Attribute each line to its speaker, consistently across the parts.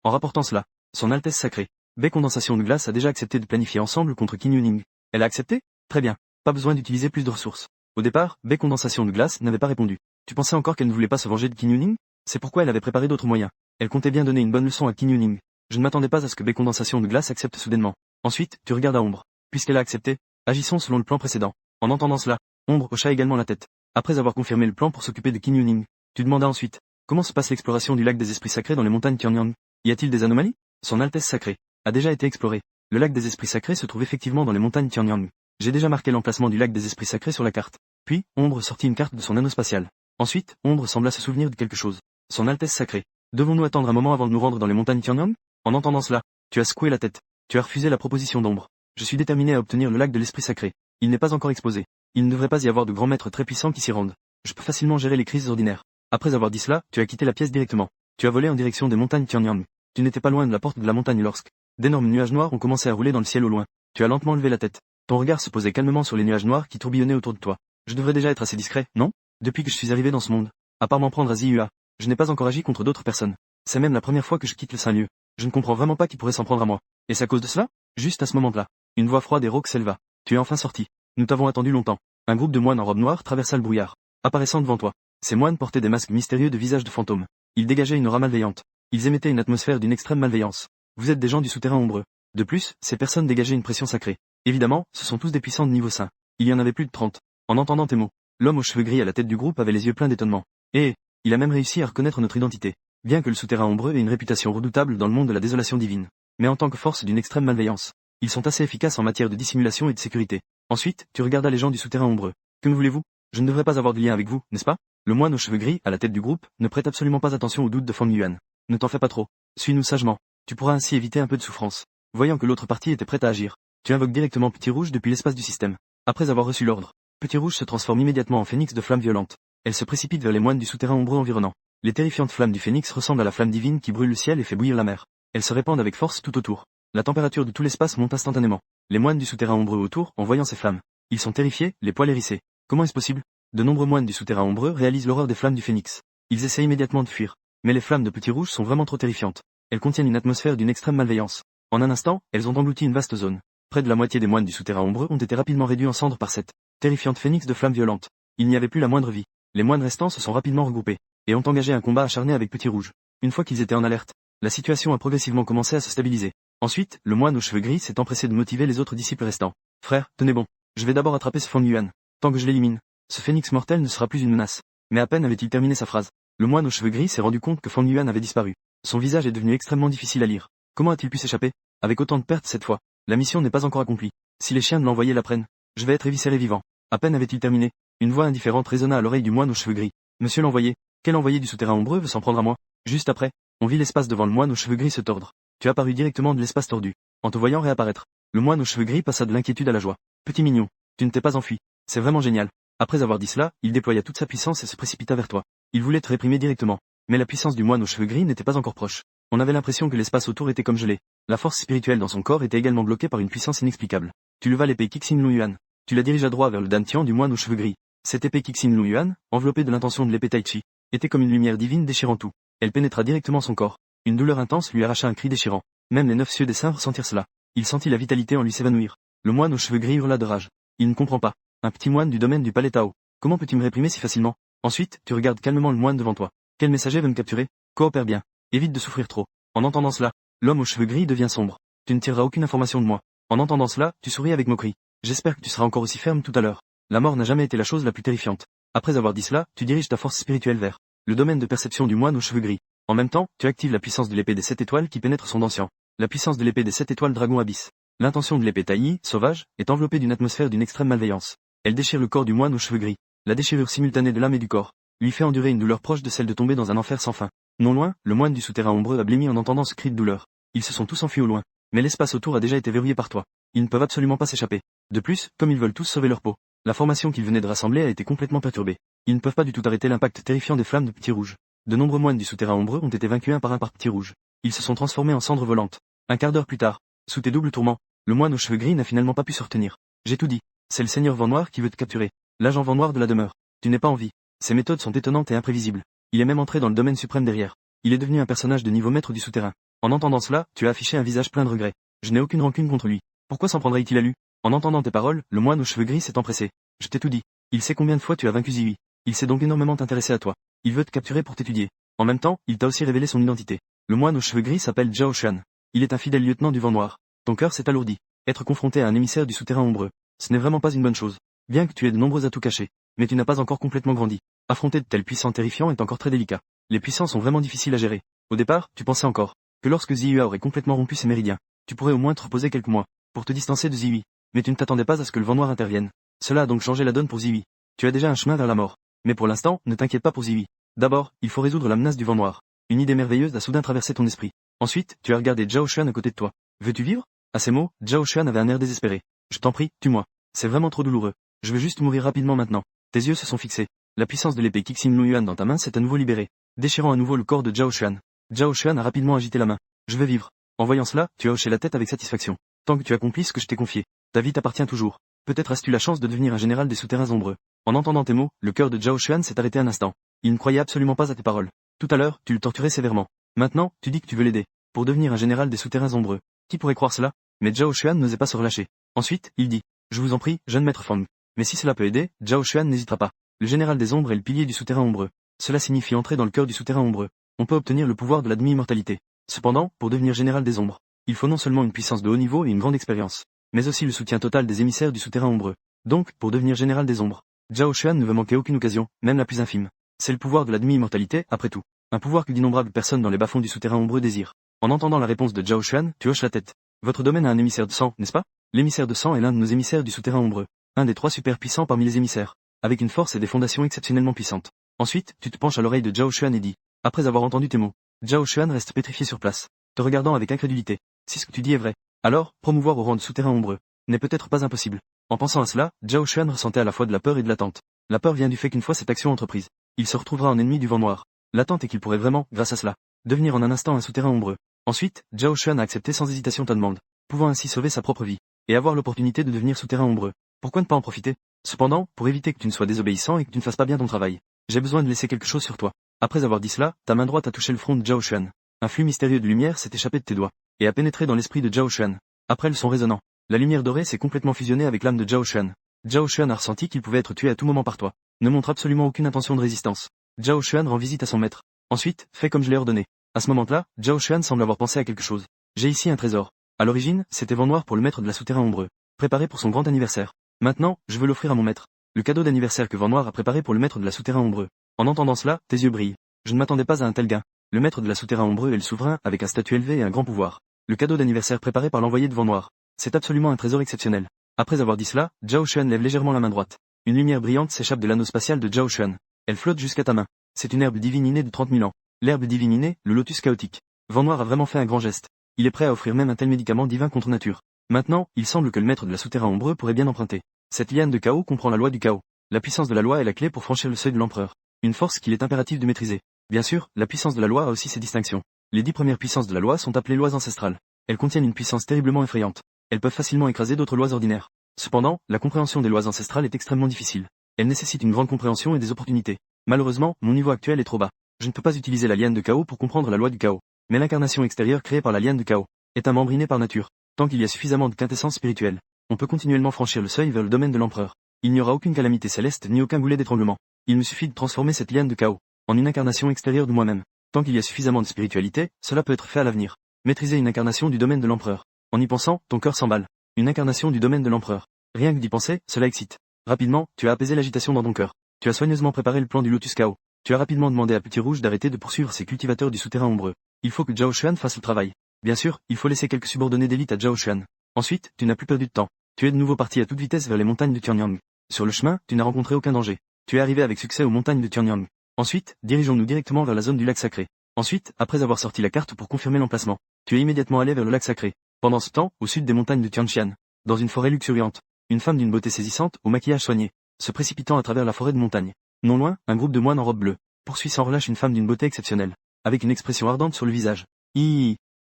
Speaker 1: En rapportant cela, Son Altesse Sacrée, Baie Condensation de Glace a déjà accepté de planifier ensemble contre Qin Yuning. Elle a accepté? Très bien. Pas besoin d'utiliser plus de ressources. Au départ, Baie Condensation de Glace n'avait pas répondu. Tu pensais encore qu'elle ne voulait pas se venger de Qin Yuning? C'est pourquoi elle avait préparé d'autres moyens. Elle comptait bien donner une bonne leçon à Qin Yuning. Je ne m'attendais pas à ce que Baie Condensation de Glace accepte soudainement. Ensuite, tu regardes à Ombre. Puisqu'elle a accepté, agissons selon le plan précédent. En entendant cela, Ombre hocha également la tête. Après avoir confirmé le plan pour s'occuper de Qin Yuning, tu demandas ensuite, comment se passe l'exploration du lac des esprits sacrés dans les montagnes Tianyang? Y a-t-il des anomalies? Son Altesse Sacrée a déjà été exploré. Le lac des esprits sacrés se trouve effectivement dans les montagnes Tianyang. J'ai déjà marqué l'emplacement du lac des esprits sacrés sur la carte. Puis, Ombre sortit une carte de son anneau spatial. Ensuite, Ombre sembla se souvenir de quelque chose. Son Altesse Sacrée. Devons-nous attendre un moment avant de nous rendre dans les montagnes Tianyang? En entendant cela, tu as secoué la tête. Tu as refusé la proposition d'Ombre. Je suis déterminé à obtenir le lac de l'esprit sacré. Il n'est pas encore exposé. Il ne devrait pas y avoir de grands maîtres très puissants qui s'y rendent. Je peux facilement gérer les crises ordinaires. Après avoir dit cela, tu as quitté la pièce directement. Tu as volé en direction des montagnes Tianyang. Tu n'étais pas loin de la porte de la montagne lorsque d'énormes nuages noirs ont commencé à rouler dans le ciel au loin. Tu as lentement levé la tête. Ton regard se posait calmement sur les nuages noirs qui tourbillonnaient autour de toi. Je devrais déjà être assez discret, non? Depuis que je suis arrivé dans ce monde, à part m'en prendre à Ziyua, je n'ai pas encore agi contre d'autres personnes. C'est même la première fois que je quitte le Saint-Lieu. Je ne comprends vraiment pas qui pourrait s'en prendre à moi. Et c'est à cause de cela? Juste à ce moment-là, une voix froide et rauque s'éleva. Tu es enfin sorti. Nous t'avons attendu longtemps. Un groupe de moines en robe noire traversa le brouillard, apparaissant devant toi. Ces moines portaient des masques mystérieux de visages de fantômes. Ils dégageaient une aura malveillante. Ils émettaient une atmosphère d'une extrême malveillance. Vous êtes des gens du souterrain ombreux. De plus, ces personnes dégageaient une pression sacrée. Évidemment, ce sont tous des puissants de niveau saint. Il y en avait plus de 30. En entendant tes mots, l'homme aux cheveux gris à la tête du groupe avait les yeux pleins d'étonnement. Et, il a même réussi à reconnaître notre identité. Bien que le souterrain ombreux ait une réputation redoutable dans le monde de la désolation divine. Mais en tant que force d'une extrême malveillance, ils sont assez efficaces en matière de dissimulation et de sécurité. Ensuite, tu regardas les gens du souterrain ombreux. Que me voulez-vous? Je ne devrais pas avoir de lien avec vous, n'est-ce pas? Le moine aux cheveux gris, à la tête du groupe, ne prête absolument pas attention aux doutes de Fang Yuan. Ne t'en fais pas trop. Suis-nous sagement. Tu pourras ainsi éviter un peu de souffrance. Voyant que l'autre partie était prête à agir, tu invoques directement Petit Rouge depuis l'espace du système. Après avoir reçu l'ordre, Petit Rouge se transforme immédiatement en phénix de flammes violentes. Elle se précipite vers les moines du souterrain ombreux environnant. Les terrifiantes flammes du phénix ressemblent à la flamme divine qui brûle le ciel et fait bouillir la mer. Elles se répandent avec force tout autour. La température de tout l'espace monte instantanément. Les moines du souterrain ombreux autour, en voyant ces flammes, ils sont terrifiés, les poils hérissés. Comment est-ce possible? De nombreux moines du souterrain ombreux réalisent l'horreur des flammes du phénix. Ils essaient immédiatement de fuir. Mais les flammes de Petit Rouge sont vraiment trop terrifiantes. Elles contiennent une atmosphère d'une extrême malveillance. En un instant, elles ont englouti une vaste zone. Près de la moitié des moines du souterrain ombreux ont été rapidement réduits en cendres par cette terrifiante phénix de flammes violentes. Il n'y avait plus la moindre vie. Les moines restants se sont rapidement regroupés et ont engagé un combat acharné avec Petit Rouge. Une fois qu'ils étaient en alerte, la situation a progressivement commencé à se stabiliser. Ensuite, le moine aux cheveux gris s'est empressé de motiver les autres disciples restants. Frère, tenez bon. Je vais d'abord attraper ce Fang Yuan. Tant que je l'élimine, ce phénix mortel ne sera plus une menace. Mais à peine avait-il terminé sa phrase, le moine aux cheveux gris s'est rendu compte que Fang Yuan avait disparu. Son visage est devenu extrêmement difficile à lire. Comment a-t-il pu s'échapper? Avec autant de pertes cette fois, la mission n'est pas encore accomplie. Si les chiens de l'envoyé la prennent, je vais être éviscéré vivant. À peine avait-il terminé, une voix indifférente résonna à l'oreille du moine aux cheveux gris. Monsieur l'envoyé, quel envoyé du souterrain ombreux veut s'en prendre à moi? Juste après, on vit l'espace devant le moine aux cheveux gris se tordre. Tu apparus directement de l'espace tordu. En te voyant réapparaître, le moine aux cheveux gris passa de l'inquiétude à la joie. Petit mignon, tu ne t'es pas enfui. C'est vraiment génial. Après avoir dit cela, il déploya toute sa puissance et se précipita vers toi. Il voulait te réprimer directement. Mais la puissance du moine aux cheveux gris n'était pas encore proche. On avait l'impression que l'espace autour était comme gelé. La force spirituelle dans son corps était également bloquée par une puissance inexplicable. Tu levas l'épée Kixin Lu Yuan. Tu la dirigea droit vers le dantian du moine aux cheveux gris. Cette épée Kixin Lu Yuan, enveloppée de l'intention de l'épée Tai Chi, était comme une lumière divine déchirant tout. Elle pénétra directement son corps. Une douleur intense lui arracha un cri déchirant. Même les 9 cieux des saints ressentirent cela. Il sentit la vitalité en lui s'évanouir. Le moine aux cheveux gris hurla de rage. Il ne comprend pas. Un petit moine du domaine du palais Tao. Comment peux-tu me réprimer si facilement? Ensuite, tu regardes calmement le moine devant toi. Quel messager veut me capturer? Coopère bien. Évite de souffrir trop. En entendant cela, l'homme aux cheveux gris devient sombre. Tu ne tireras aucune information de moi. En entendant cela, tu souris avec moquerie. J'espère que tu seras encore aussi ferme tout à l'heure. La mort n'a jamais été la chose la plus terrifiante. Après avoir dit cela, tu diriges ta force spirituelle vers le domaine de perception du moine aux cheveux gris. En même temps, tu actives la puissance de l'épée des 7 étoiles qui pénètre son ancien. La puissance de l'épée des 7 étoiles dragon abysse. L'intention de l'épée taillis, sauvage, est enveloppée d'une atmosphère d'une extrême malveillance. Elle déchire le corps du moine aux cheveux gris. La déchirure simultanée de l'âme et du corps lui fait endurer une douleur proche de celle de tomber dans un enfer sans fin. Non loin, le moine du souterrain ombreux a blêmi en entendant ce cri de douleur. Ils se sont tous enfuis au loin. Mais l'espace autour a déjà été verrouillé par toi. Ils ne peuvent absolument pas s'échapper. De plus, comme ils veulent tous sauver leur peau, la formation qu'ils venaient de rassembler a été complètement perturbée. Ils ne peuvent pas du tout arrêter l'impact terrifiant des flammes de Petit Rouge. De nombreux moines du souterrain ombreux ont été vaincus un par Petit Rouge. Ils se sont transformés en cendres volantes. Un quart d'heure plus tard, sous tes doubles tourments, le moine aux cheveux gris n'a finalement pas pu se retenir. J'ai tout dit. C'est le seigneur Vent Noir qui veut te capturer. L'agent Vent Noir de la demeure. Tu n'es pas en vie. Ses méthodes sont étonnantes et imprévisibles. Il est même entré dans le domaine suprême derrière. Il est devenu un personnage de niveau maître du souterrain. En entendant cela, tu as affiché un visage plein de regrets. Je n'ai aucune rancune contre lui. Pourquoi s'en prendrait-il à lui? En entendant tes paroles, le moine aux cheveux gris s'est empressé. Je t'ai tout dit. Il sait combien de fois tu as vaincu Ziwi. Il s'est donc énormément intéressé à toi. Il veut te capturer pour t'étudier. En même temps, il t'a aussi révélé son identité. Le moine aux cheveux gris s'appelle Zhao Xuan. Il est un fidèle lieutenant du vent noir. Ton cœur s'est alourdi. Être confronté à un émissaire du souterrain ombreux, ce n'est vraiment pas une bonne chose. Bien que tu aies de nombreux atouts cachés, mais tu n'as pas encore complètement grandi. Affronter de tels puissants terrifiants est encore très délicat. Les puissants sont vraiment difficiles à gérer. Au départ, tu pensais encore que lorsque Ziyue aurait complètement rompu ses méridiens, tu pourrais au moins te reposer quelques mois pour te distancer de Ziwi. Mais tu ne t'attendais pas à ce que le vent noir intervienne. Cela a donc changé la donne pour Ziwi. Tu as déjà un chemin vers la mort. Mais pour l'instant, ne t'inquiète pas pour Ziwi. D'abord, il faut résoudre la menace du vent noir. Une idée merveilleuse a soudain traversé ton esprit. Ensuite, tu as regardé Zhao Xuan à côté de toi. Veux-tu vivre? À ces mots, Zhao Xuan avait un air désespéré. Je t'en prie, tue-moi. C'est vraiment trop douloureux. Je veux juste mourir rapidement maintenant. Tes yeux se sont fixés. La puissance de l'épée Qixin Lu Yuan dans ta main s'est à nouveau libérée, déchirant à nouveau le corps de Zhao Xuan. Zhao Xuan a rapidement agité la main. Je veux vivre. En voyant cela, tu as hoché la tête avec satisfaction. Tant que tu accomplis ce que je t'ai confié, ta vie t'appartient toujours. Peut-être as-tu la chance de devenir un général des souterrains ombreux. En entendant tes mots, le cœur de Zhao Xuan s'est arrêté un instant. Il ne croyait absolument pas à tes paroles. Tout à l'heure, tu le torturais sévèrement. Maintenant, tu dis que tu veux l'aider. Pour devenir un général des souterrains ombreux. Qui pourrait croire cela? Mais Zhao Xuan n'osait pas se relâcher. Ensuite, il dit. Je vous en prie, jeune maître Fang. Mais si cela peut aider, Zhao Xuan n'hésitera pas. Le général des ombres est le pilier du souterrain ombreux. Cela signifie entrer dans le cœur du souterrain ombreux. On peut obtenir le pouvoir de la demi-immortalité. Cependant, pour devenir général des ombres, il faut non seulement une puissance de haut niveau et une grande expérience, mais aussi le soutien total des émissaires du souterrain ombreux. Donc, pour devenir général des ombres, Zhao Xuan ne veut manquer aucune occasion, même la plus infime. C'est le pouvoir de la demi-immortalité, après tout. Un pouvoir que d'innombrables personnes dans les bas-fonds du souterrain ombreux désirent. En entendant la réponse de Zhao Xuan, tu hoches la tête. Votre domaine a un émissaire de sang, n'est-ce pas? L'émissaire de sang est l'un de nos émissaires du souterrain ombreux. Un des 3 super puissants parmi les émissaires. Avec une force et des fondations exceptionnellement puissantes. Ensuite, tu te penches à l'oreille de Zhao Xuan et dis. Après avoir entendu tes mots, Zhao Xuan reste pétrifié sur place, te regardant avec incrédulité. Si ce que tu dis est vrai, alors, promouvoir au rang de souterrain ombreux, n'est peut-être pas impossible. En pensant à cela, Zhao Xuan ressentait à la fois de la peur et de l'attente. La peur vient du fait qu'une fois cette action entreprise, il se retrouvera en ennemi du vent noir. L'attente est qu'il pourrait vraiment, grâce à cela, devenir en un instant un souterrain ombreux. Ensuite, Zhao Xuan a accepté sans hésitation ta demande, pouvant ainsi sauver sa propre vie, et avoir l'opportunité de devenir souterrain ombreux. Pourquoi ne pas en profiter? Cependant, pour éviter que tu ne sois désobéissant et que tu ne fasses pas bien ton travail, j'ai besoin de laisser quelque chose sur toi. Après avoir dit cela, ta main droite a touché le front de Zhao Xuan. Un flux mystérieux de lumière s'est échappé de tes doigts, et a pénétré dans l'esprit de Zhao Xuan. Après le son résonnant, la lumière dorée s'est complètement fusionnée avec l'âme de Zhao Xuan. Zhao Xuan a ressenti qu'il pouvait être tué à tout moment par toi. Ne montre absolument aucune intention de résistance. Zhao Xuan rend visite à son maître. Ensuite, fais comme je l'ai ordonné. À ce moment-là, Zhao Xuan semble avoir pensé à quelque chose. J'ai ici un trésor. À l'origine, c'était vent noir pour le maître de la souterrain ombreux, préparé pour son grand anniversaire. Maintenant, je veux l'offrir à mon maître. Le cadeau d'anniversaire que vent noir a préparé pour le maître de la souterrain ombreux. En entendant cela, tes yeux brillent. Je ne m'attendais pas à un tel gain. Le maître de la souterrain ombreux est le souverain, avec un statut élevé et un grand pouvoir. Le cadeau d'anniversaire préparé par l'envoyé de vent noir. C'est absolument un trésor exceptionnel. Après avoir dit cela, Zhao Xuan lève légèrement la main droite. Une lumière brillante s'échappe de l'anneau spatial de Zhao Xuan. Elle flotte jusqu'à ta main. C'est une herbe divine innée de 30 000 ans. L'herbe divine innée, le lotus chaotique. Vent noir a vraiment fait un grand geste. Il est prêt à offrir même un tel médicament divin contre nature. Maintenant, il semble que le maître de la souterrain ombreux pourrait bien emprunter. Cette liane de chaos comprend la loi du chaos. La puissance de la loi est la clé pour franchir le seuil de l'empereur. Une force qu'il est impératif de maîtriser. Bien sûr, la puissance de la loi a aussi ses distinctions. Les 10 premières puissances de la loi sont appelées lois ancestrales. Elles contiennent une puissance terriblement effrayante. Elles peuvent facilement écraser d'autres lois ordinaires. Cependant, la compréhension des lois ancestrales est extrêmement difficile. Elle nécessite une grande compréhension et des opportunités. Malheureusement, mon niveau actuel est trop bas. Je ne peux pas utiliser la liane de chaos pour comprendre la loi du chaos. Mais l'incarnation extérieure créée par la liane de chaos est un membre inné par nature. Tant qu'il y a suffisamment de quintessence spirituelle, on peut continuellement franchir le seuil vers le domaine de l'empereur. Il n'y aura aucune calamité céleste ni aucun goulet d'étranglement. Il me suffit de transformer cette liane de chaos en une incarnation extérieure de moi-même. Tant qu'il y a suffisamment de spiritualité, cela peut être fait à l'avenir. Maîtriser une incarnation du domaine de l'empereur. En y pensant, ton cœur s'emballe. Une incarnation du domaine de l'empereur. Rien que d'y penser, cela excite. Rapidement, tu as apaisé l'agitation dans ton cœur. Tu as soigneusement préparé le plan du Lotus Chaos. Tu as rapidement demandé à Petit Rouge d'arrêter de poursuivre ces cultivateurs du souterrain ombreux. Il faut que Zhao Xuan fasse le travail. Bien sûr, il faut laisser quelques subordonnés d'élite à Zhao Xuan. Ensuite, tu n'as plus perdu de temps. Tu es de nouveau parti à toute vitesse vers les montagnes de Tianyang. Sur le chemin, tu n'as rencontré aucun danger. Tu es arrivé avec succès aux montagnes de Tianyang. Ensuite, dirigeons-nous directement vers la zone du lac sacré. Ensuite, après avoir sorti la carte pour confirmer l'emplacement, tu es immédiatement allé vers le lac sacré. Pendant ce temps, au sud des montagnes de Tianxian, dans une forêt luxuriante, une femme d'une beauté saisissante, au maquillage soigné, se précipitant à travers la forêt de montagne. Non loin, un groupe de moines en robe bleue poursuit sans relâche une femme d'une beauté exceptionnelle, avec une expression ardente sur le visage.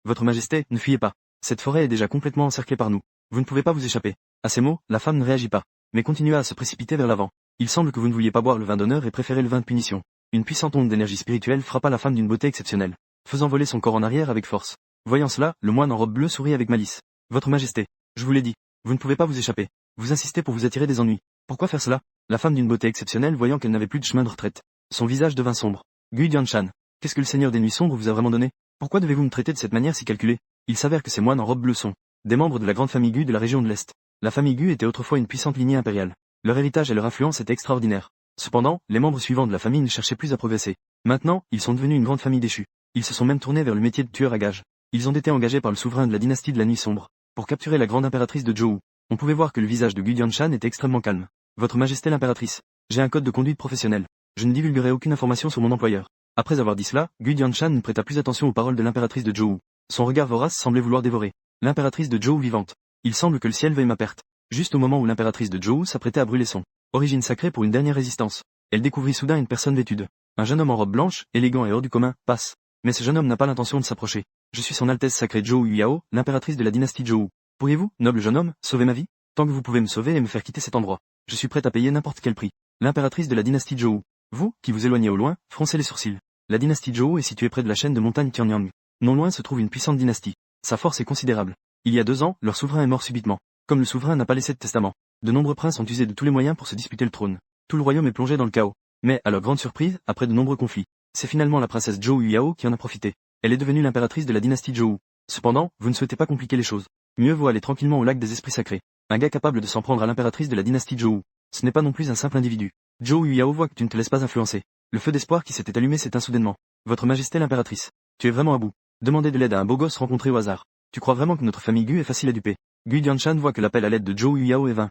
Speaker 1: Votre Majesté, ne fuyez pas. Cette forêt est déjà complètement encerclée par nous. Vous ne pouvez pas vous échapper. À ces mots, la femme ne réagit pas, mais continua à se précipiter vers l'avant. Il semble que vous ne vouliez pas boire le vin d'honneur et préférez le vin de punition. Une puissante onde d'énergie spirituelle frappa la femme d'une beauté exceptionnelle, faisant voler son corps en arrière avec force. Voyant cela, le moine en robe bleue sourit avec malice. Votre Majesté, je vous l'ai dit, vous ne pouvez pas vous échapper. Vous insistez pour vous attirer des ennuis. Pourquoi faire cela? La femme d'une beauté exceptionnelle voyant qu'elle n'avait plus de chemin de retraite. Son visage devint sombre. Gui Dianshan, qu'est-ce que le Seigneur des Nuits Sombres vous a vraiment donné? Pourquoi devez-vous me traiter de cette manière si calculée? Il s'avère que ces moines en robe bleue sont des membres de la grande famille Gu de la région de l'Est. La famille Gu était autrefois une puissante lignée impériale. Leur héritage et leur influence étaient extraordinaires. Cependant, les membres suivants de la famille ne cherchaient plus à progresser. Maintenant, ils sont devenus une grande famille déchue. Ils se sont même tournés vers le métier de tueur à gages. Ils ont été engagés par le souverain de la dynastie de la Nuit Sombre pour capturer la grande impératrice de Zhou. On pouvait voir que le visage de Gu Dianshan était extrêmement calme. Votre Majesté l'impératrice, j'ai un code de conduite professionnel. Je ne divulguerai aucune information sur mon employeur. Après avoir dit cela, Gu Dianshan ne prêta plus attention aux paroles de l'impératrice de Zhou. Son regard vorace semblait vouloir dévorer l'impératrice de Zhou vivante. Il semble que le ciel veuille ma perte. Juste au moment où l'impératrice de Zhou s'apprêtait à brûler son origine sacrée pour une dernière résistance, elle découvrit soudain une personne vêtue de un jeune homme en robe blanche, élégant et hors du commun, passe. Mais ce jeune homme n'a pas l'intention de s'approcher. Je suis son Altesse sacrée Zhou Yao, l'impératrice de la dynastie Zhou. Pourriez-vous, noble jeune homme, sauver ma vie? Tant que vous pouvez me sauver et me faire quitter cet endroit, je suis prête à payer n'importe quel prix. L'impératrice de la dynastie Zhou. Vous, qui vous éloignez au loin, froncez les sourcils. La dynastie Zhou est située près de la chaîne de montagnes Tianyang. Non loin se trouve une puissante dynastie. Sa force est considérable. Il y a 2 ans, leur souverain est mort subitement. Comme le souverain n'a pas laissé de testament, de nombreux princes ont usé de tous les moyens pour se disputer le trône. Tout le royaume est plongé dans le chaos. Mais, à leur grande surprise, après de nombreux conflits, c'est finalement la princesse Zhou Yao qui en a profité. Elle est devenue l'impératrice de la dynastie Zhou. Cependant, vous ne souhaitez pas compliquer les choses. Mieux vaut aller tranquillement au lac des esprits sacrés. Un gars capable de s'en prendre à l'impératrice de la dynastie Zhou. Ce n'est pas non plus un simple individu. Zhou Yao voit que tu ne te laisses pas influencer. Le feu d'espoir qui s'était allumé s'éteint soudainement. Votre Majesté l'impératrice, tu es vraiment à bout. Demandez de l'aide à un beau gosse rencontré au hasard. Tu crois vraiment que notre famille Gu est facile à duper? Gu Dianshan voit que l'appel à l'aide de Zhou Yao est vain.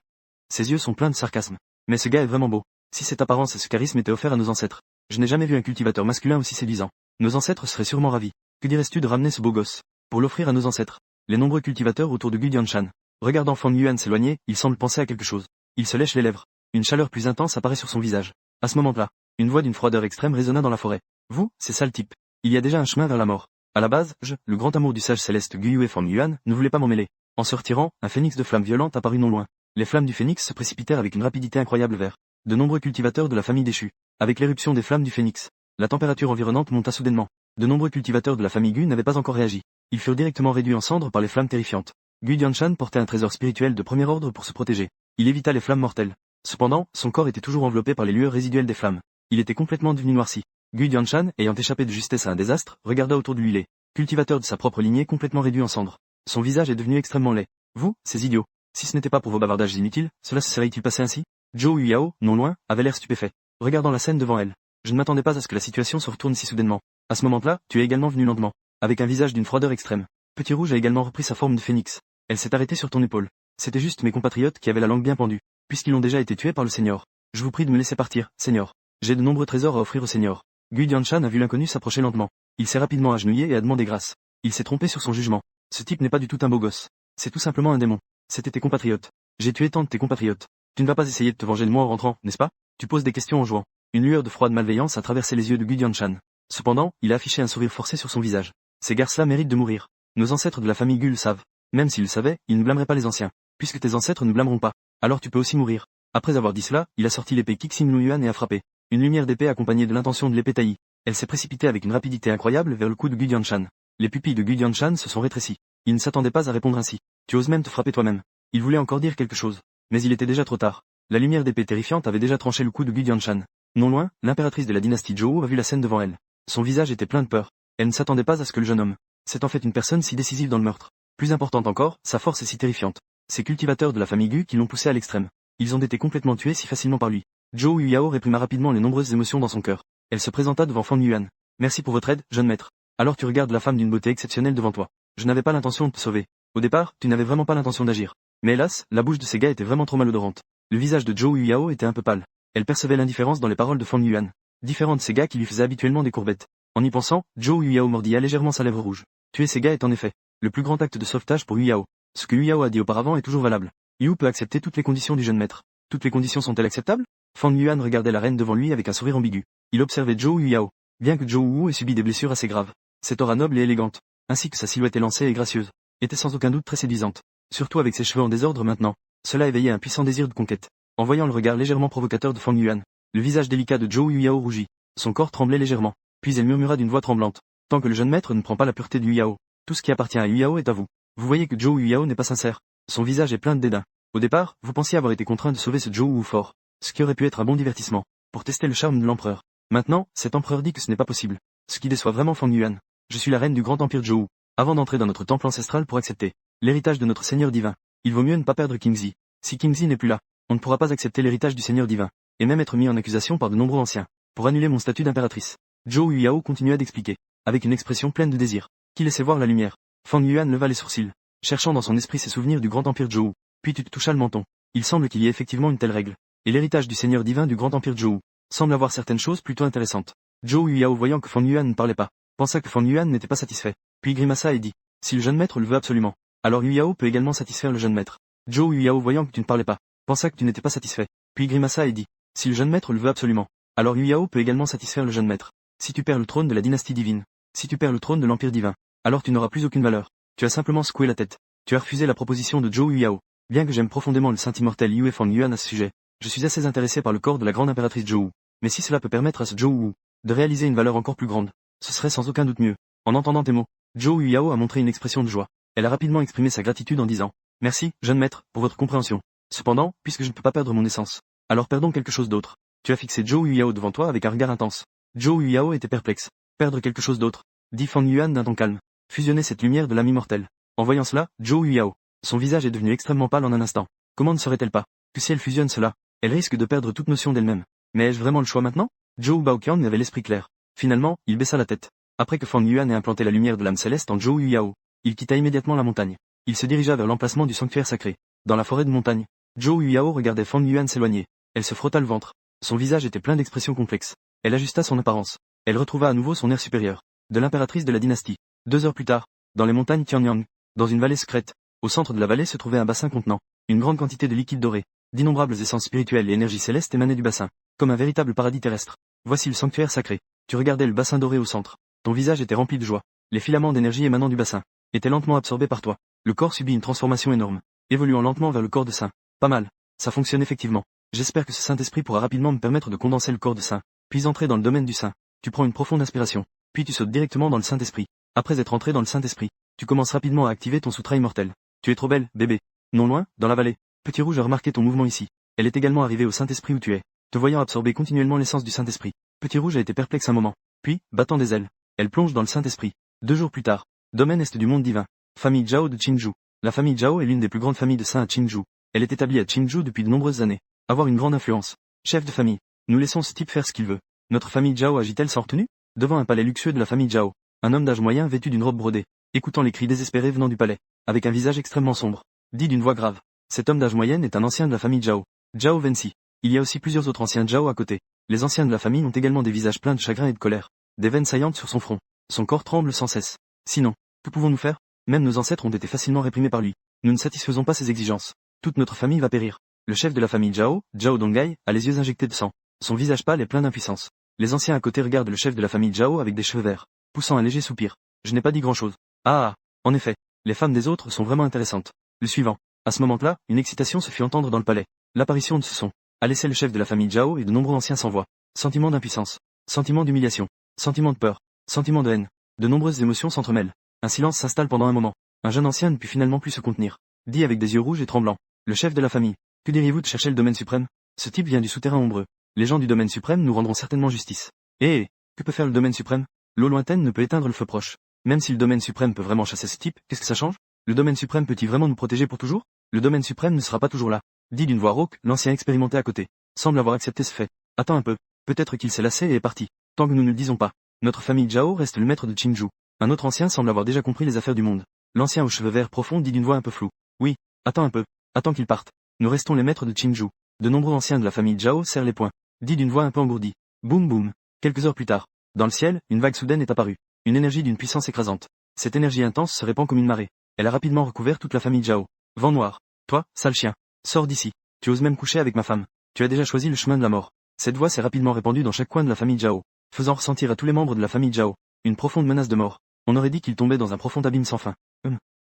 Speaker 1: Ses yeux sont pleins de sarcasme. Mais ce gars est vraiment beau. Si cette apparence et ce charisme étaient offerts à nos ancêtres, je n'ai jamais vu un cultivateur masculin aussi séduisant. Nos ancêtres seraient sûrement ravis. Que dirais-tu de ramener ce beau gosse pour l'offrir à nos ancêtres? Les nombreux cultivateurs autour de Gu Dianshan. Regardant Fang Yuan s'éloigner, il semble penser à quelque chose. Il se lèche les lèvres. Une chaleur plus intense apparaît sur son visage. À ce moment-là, une voix d'une froideur extrême résonna dans la forêt. Vous, c'est ça le type. Il y a déjà un chemin vers la mort. À la base, le grand amour du sage céleste Gu Yue Fang Yuan, ne voulait pas m'en mêler. En se retirant, un phénix de flammes violentes apparut non loin. Les flammes du phénix se précipitèrent avec une rapidité incroyable vers de nombreux cultivateurs de la famille déchue. Avec l'éruption des flammes du phénix, la température environnante monta soudainement. De nombreux cultivateurs de la famille Gu n'avaient pas encore réagi. Ils furent directement réduits en cendres par les flammes terrifiantes. Gu Dianshan portait un trésor spirituel de premier ordre pour se protéger. Il évita les flammes mortelles. Cependant, son corps était toujours enveloppé par les lueurs résiduelles des flammes. Il était complètement devenu noirci. Gu Dianshan, ayant échappé de justesse à un désastre, regarda autour de lui les cultivateurs de sa propre lignée complètement réduits en cendres. Son visage est devenu extrêmement laid. Vous, ces idiots, si ce n'était pas pour vos bavardages inutiles, cela se serait-il passé ainsi? Zhou Yao, non loin, avait l'air stupéfait, regardant la scène devant elle. Je ne m'attendais pas à ce que la situation se retourne si soudainement. À ce moment-là, tu es également venu lentement, avec un visage d'une froideur extrême. Petit Rouge a également repris sa forme de phénix. Elle s'est arrêtée sur ton épaule. C'était juste mes compatriotes qui avaient la langue bien pendue, puisqu'ils ont déjà été tués par le Seigneur. Je vous prie de me laisser partir, Seigneur. J'ai de nombreux trésors à offrir au Seigneur. Gu Dianshan a vu l'inconnu s'approcher lentement. Il s'est rapidement agenouillé et a demandé grâce. Il s'est trompé sur son jugement. Ce type n'est pas du tout un beau gosse. C'est tout simplement un démon. C'était tes compatriotes. J'ai tué tant de tes compatriotes. Tu ne vas pas essayer de te venger de moi en rentrant, n'est-ce pas? Tu poses des questions en jouant. Une lueur de froide malveillance a traversé les yeux de Gu Dianshan. Cependant, il a affiché un sourire forcé sur son visage. Ces garces-là méritent de mourir. Nos ancêtres de la famille Gu le savent. Même s'ils le savaient, ils ne blâmeraient pas les anciens. Puisque tes ancêtres ne blâmeront pas, alors tu peux aussi mourir. Après avoir dit cela, il a sorti l'épée Kixin Luyan et a frappé. Une lumière d'épée accompagnée de l'intention de l'épée taillie. Elle s'est précipitée avec une rapidité incroyable vers le cou de Gu Dianshan. Les pupilles de Gu Dianshan se sont rétrécies. Il ne s'attendait pas à répondre ainsi. Tu oses même te frapper toi-même. Il voulait encore dire quelque chose. Mais il était déjà trop tard. La lumière d'épée terrifiante avait déjà tranché le cou de Gu Dianshan. Non loin, l'impératrice de la dynastie Zhou a vu la scène devant elle. Son visage était plein de peur. Elle ne s'attendait pas à ce que le jeune homme, c'est en fait une personne si décisive dans le meurtre. Plus importante encore, sa force est si terrifiante. Ces cultivateurs de la famille Gu qui l'ont poussé à l'extrême. Ils ont été complètement tués si facilement par lui. Zhou Yao réprima rapidement les nombreuses émotions dans son cœur. Elle se présenta devant Fang Yuan. Merci pour votre aide, jeune maître. Alors tu regardes la femme d'une beauté exceptionnelle devant toi. Je n'avais pas l'intention de te sauver. Au départ, tu n'avais vraiment pas l'intention d'agir. Mais hélas, la bouche de ces gars était vraiment trop malodorante. Le visage de Zhou Yao était un peu pâle. Elle percevait l'indifférence dans les paroles de Fang Yuan. Différent de ces gars qui lui faisaient habituellement des courbettes. En y pensant, Zhou Yao mordilla légèrement sa lèvre rouge. Tuer ces gars est en effet le plus grand acte de sauvetage pour Yao. Ce que Yao a dit auparavant est toujours valable. Yu peut accepter toutes les conditions du jeune maître. Toutes les conditions sont-elles acceptables? Fang Yuan regardait la reine devant lui avec un sourire ambigu. Il observait Zhou Yao. Bien que Zhou Wu ait subi des blessures assez graves, cette aura noble et élégante, ainsi que sa silhouette élancée et gracieuse, était sans aucun doute très séduisante. Surtout avec ses cheveux en désordre maintenant, cela éveillait un puissant désir de conquête. En voyant le regard légèrement provocateur de Fang Yuan, le visage délicat de Zhou Yao rougit. Son corps tremblait légèrement. Puis elle murmura d'une voix tremblante. Tant que le jeune maître ne prend pas la pureté de Yao, Tout ce qui appartient à Yuyao est à vous. Vous voyez que Zhou Yuyao n'est pas sincère. Son visage est plein de dédain. Au départ, vous pensiez avoir été contraint de sauver ce Zhou Wu fort, ce qui aurait pu être un bon divertissement, pour tester le charme de l'empereur. Maintenant, cet empereur dit que ce n'est pas possible. Ce qui déçoit vraiment Fang Yuan. Je suis la reine du grand empire Zhou. Avant d'entrer dans notre temple ancestral pour accepter l'héritage de notre seigneur divin, il vaut mieux ne pas perdre Kingzi. Si Kingzi n'est plus là, on ne pourra pas accepter l'héritage du seigneur divin, et même être mis en accusation par de nombreux anciens, pour annuler mon statut d'impératrice. Zhou Yuyao continua d'expliquer, avec une expression pleine de désir, qui laissait voir la lumière. Fang Yuan leva les sourcils, cherchant dans son esprit ses souvenirs du grand empire Zhou. Puis tu te touchas le menton. Il semble qu'il y ait effectivement une telle règle. Et l'héritage du seigneur divin du grand empire Zhou semble avoir certaines choses plutôt intéressantes. Zhou Yuyao, voyant que Fang Yuan ne parlait pas, pensa que Fang Yuan n'était pas satisfait, puis grimaça et dit, si le jeune maître le veut absolument, alors Yuyao peut également satisfaire le jeune maître. Zhou Yuyao, voyant que tu ne parlais pas, pensa que tu n'étais pas satisfait, puis grimaça et dit, si le jeune maître le veut absolument, alors Yuyao peut également satisfaire le jeune maître. Si tu perds le trône de la dynastie divine, si tu perds le trône de l'empire divin, alors tu n'auras plus aucune valeur. Tu as simplement secoué la tête. Tu as refusé la proposition de Zhou Yuyao. Bien que j'aime profondément le saint immortel Yue Fang Yuan à ce sujet, je suis assez intéressé par le corps de la grande impératrice Zhou. Mais si cela peut permettre à ce Zhou Wu de réaliser une valeur encore plus grande, ce serait sans aucun doute mieux. En entendant tes mots, Zhou Yuyao a montré une expression de joie. Elle a rapidement exprimé sa gratitude en disant, merci, jeune maître, pour votre compréhension. Cependant, puisque je ne peux pas perdre mon essence, alors perdons quelque chose d'autre. Tu as fixé Zhou Yuyao devant toi avec un regard intense. Zhou Yuyao était perplexe. Perdre quelque chose d'autre, dit Fang Yuan d'un ton calme. Fusionner cette lumière de l'âme immortelle. En voyant cela, Zhou Yuyao, son visage est devenu extrêmement pâle en un instant. Comment ne serait-elle pas que si elle fusionne cela, elle risque de perdre toute notion d'elle-même. Mais ai-je vraiment le choix maintenant? Zhou Baoqian avait l'esprit clair. Finalement, il baissa la tête. Après que Fang Yuan ait implanté la lumière de l'âme céleste en Zhou Yuyao, il quitta immédiatement la montagne. Il se dirigea vers l'emplacement du sanctuaire sacré. Dans la forêt de montagne, Zhou Yuyao regardait Fang Yuan s'éloigner. Elle se frotta le ventre. Son visage était plein d'expressions complexes. Elle ajusta son apparence. Elle retrouva à nouveau son air supérieur. De l'impératrice de la dynastie. 2 heures plus tard, dans les montagnes Tianyang, dans une vallée secrète, au centre de la vallée se trouvait un bassin contenant une grande quantité de liquide doré. D'innombrables essences spirituelles et énergies célestes émanaient du bassin, comme un véritable paradis terrestre. Voici le sanctuaire sacré. Tu regardais le bassin doré au centre. Ton visage était rempli de joie. Les filaments d'énergie émanant du bassin étaient lentement absorbés par toi. Le corps subit une transformation énorme, évoluant lentement vers le corps de saint. Pas mal. Ça fonctionne effectivement. J'espère que ce Saint-Esprit pourra rapidement me permettre de condenser le corps de saint, puis entrer dans le domaine du saint. Tu prends une profonde inspiration, puis tu sautes directement dans le Saint-Esprit. Après être entré dans le Saint-Esprit, tu commences rapidement à activer ton sutra immortel. Tu es trop belle, bébé. Non loin, dans la vallée. Petit Rouge a remarqué ton mouvement ici. Elle est également arrivée au Saint-Esprit où tu es, te voyant absorber continuellement l'essence du Saint-Esprit. Petit Rouge a été perplexe un moment. Puis, battant des ailes, elle plonge dans le Saint-Esprit. 2 jours plus tard, domaine est du monde divin. Famille Zhao de Qingzhou. La famille Zhao est l'une des plus grandes familles de saints à Qingzhou. Elle est établie à Qingzhou depuis de nombreuses années. Avoir une grande influence. Chef de famille. Nous laissons ce type faire ce qu'il veut. Notre famille Zhao agit-elle sans retenue? Devant un palais luxueux de la famille Zhao, un homme d'âge moyen vêtu d'une robe brodée, écoutant les cris désespérés venant du palais, avec un visage extrêmement sombre, dit d'une voix grave. Cet homme d'âge moyen est un ancien de la famille Zhao. Zhao Wenxi. Il y a aussi plusieurs autres anciens Zhao à côté. Les anciens de la famille ont également des visages pleins de chagrin et de colère. Des veines saillantes sur son front. Son corps tremble sans cesse. Sinon, que pouvons-nous faire? Même nos ancêtres ont été facilement réprimés par lui. Nous ne satisfaisons pas ses exigences. Toute notre famille va périr. Le chef de la famille Zhao, Zhao Dongai, a les yeux injectés de sang. Son visage pâle est plein d'impuissance. Les anciens à côté regardent le chef de la famille Zhao avec des cheveux verts, poussant un léger soupir. Je n'ai pas dit grand-chose. Ah, en effet, les femmes des autres sont vraiment intéressantes. Le suivant. À ce moment-là, une excitation se fit entendre dans le palais. L'apparition de ce son a laissé le chef de la famille Zhao et de nombreux anciens sans voix. Sentiment d'impuissance, sentiment d'humiliation, sentiment de peur, sentiment de haine. De nombreuses émotions s'entremêlent. Un silence s'installe pendant un moment. Un jeune ancien ne put finalement plus se contenir. Dit avec des yeux rouges et tremblants. Le chef de la famille. Que diriez-vous de chercher le domaine suprême? Ce type vient du souterrain ombreux. Les gens du domaine suprême nous rendront certainement justice. Que peut faire le domaine suprême? L'eau lointaine ne peut éteindre le feu proche. Même si le domaine suprême peut vraiment chasser ce type, qu'est-ce que ça change? Le domaine suprême peut-il vraiment nous protéger pour toujours? Le domaine suprême ne sera pas toujours là. Dit d'une voix rauque, l'ancien expérimenté à côté. Semble avoir accepté ce fait. Attends un peu. Peut-être qu'il s'est lassé et est parti. Tant que nous ne le disons pas. Notre famille Zhao reste le maître de Qingzhou. Un autre ancien semble avoir déjà compris les affaires du monde. L'ancien aux cheveux verts profonds dit d'une voix un peu floue. Oui, attends un peu. Attends qu'il parte. Nous restons les maîtres de Qingzhou. De nombreux anciens de la famille Zhao serrent les poings. Dit d'une voix un peu engourdie. Boum boum. Quelques heures plus tard. Dans le ciel, une vague soudaine est apparue. Une énergie d'une puissance écrasante. Cette énergie intense se répand comme une marée. Elle a rapidement recouvert toute la famille Zhao. Vent noir. Toi, sale chien. Sors d'ici. Tu oses même coucher avec ma femme. Tu as déjà choisi le chemin de la mort. Cette voix s'est rapidement répandue dans chaque coin de la famille Zhao, faisant ressentir à tous les membres de la famille Zhao une profonde menace de mort. On aurait dit qu'il tombait dans un profond abîme sans fin.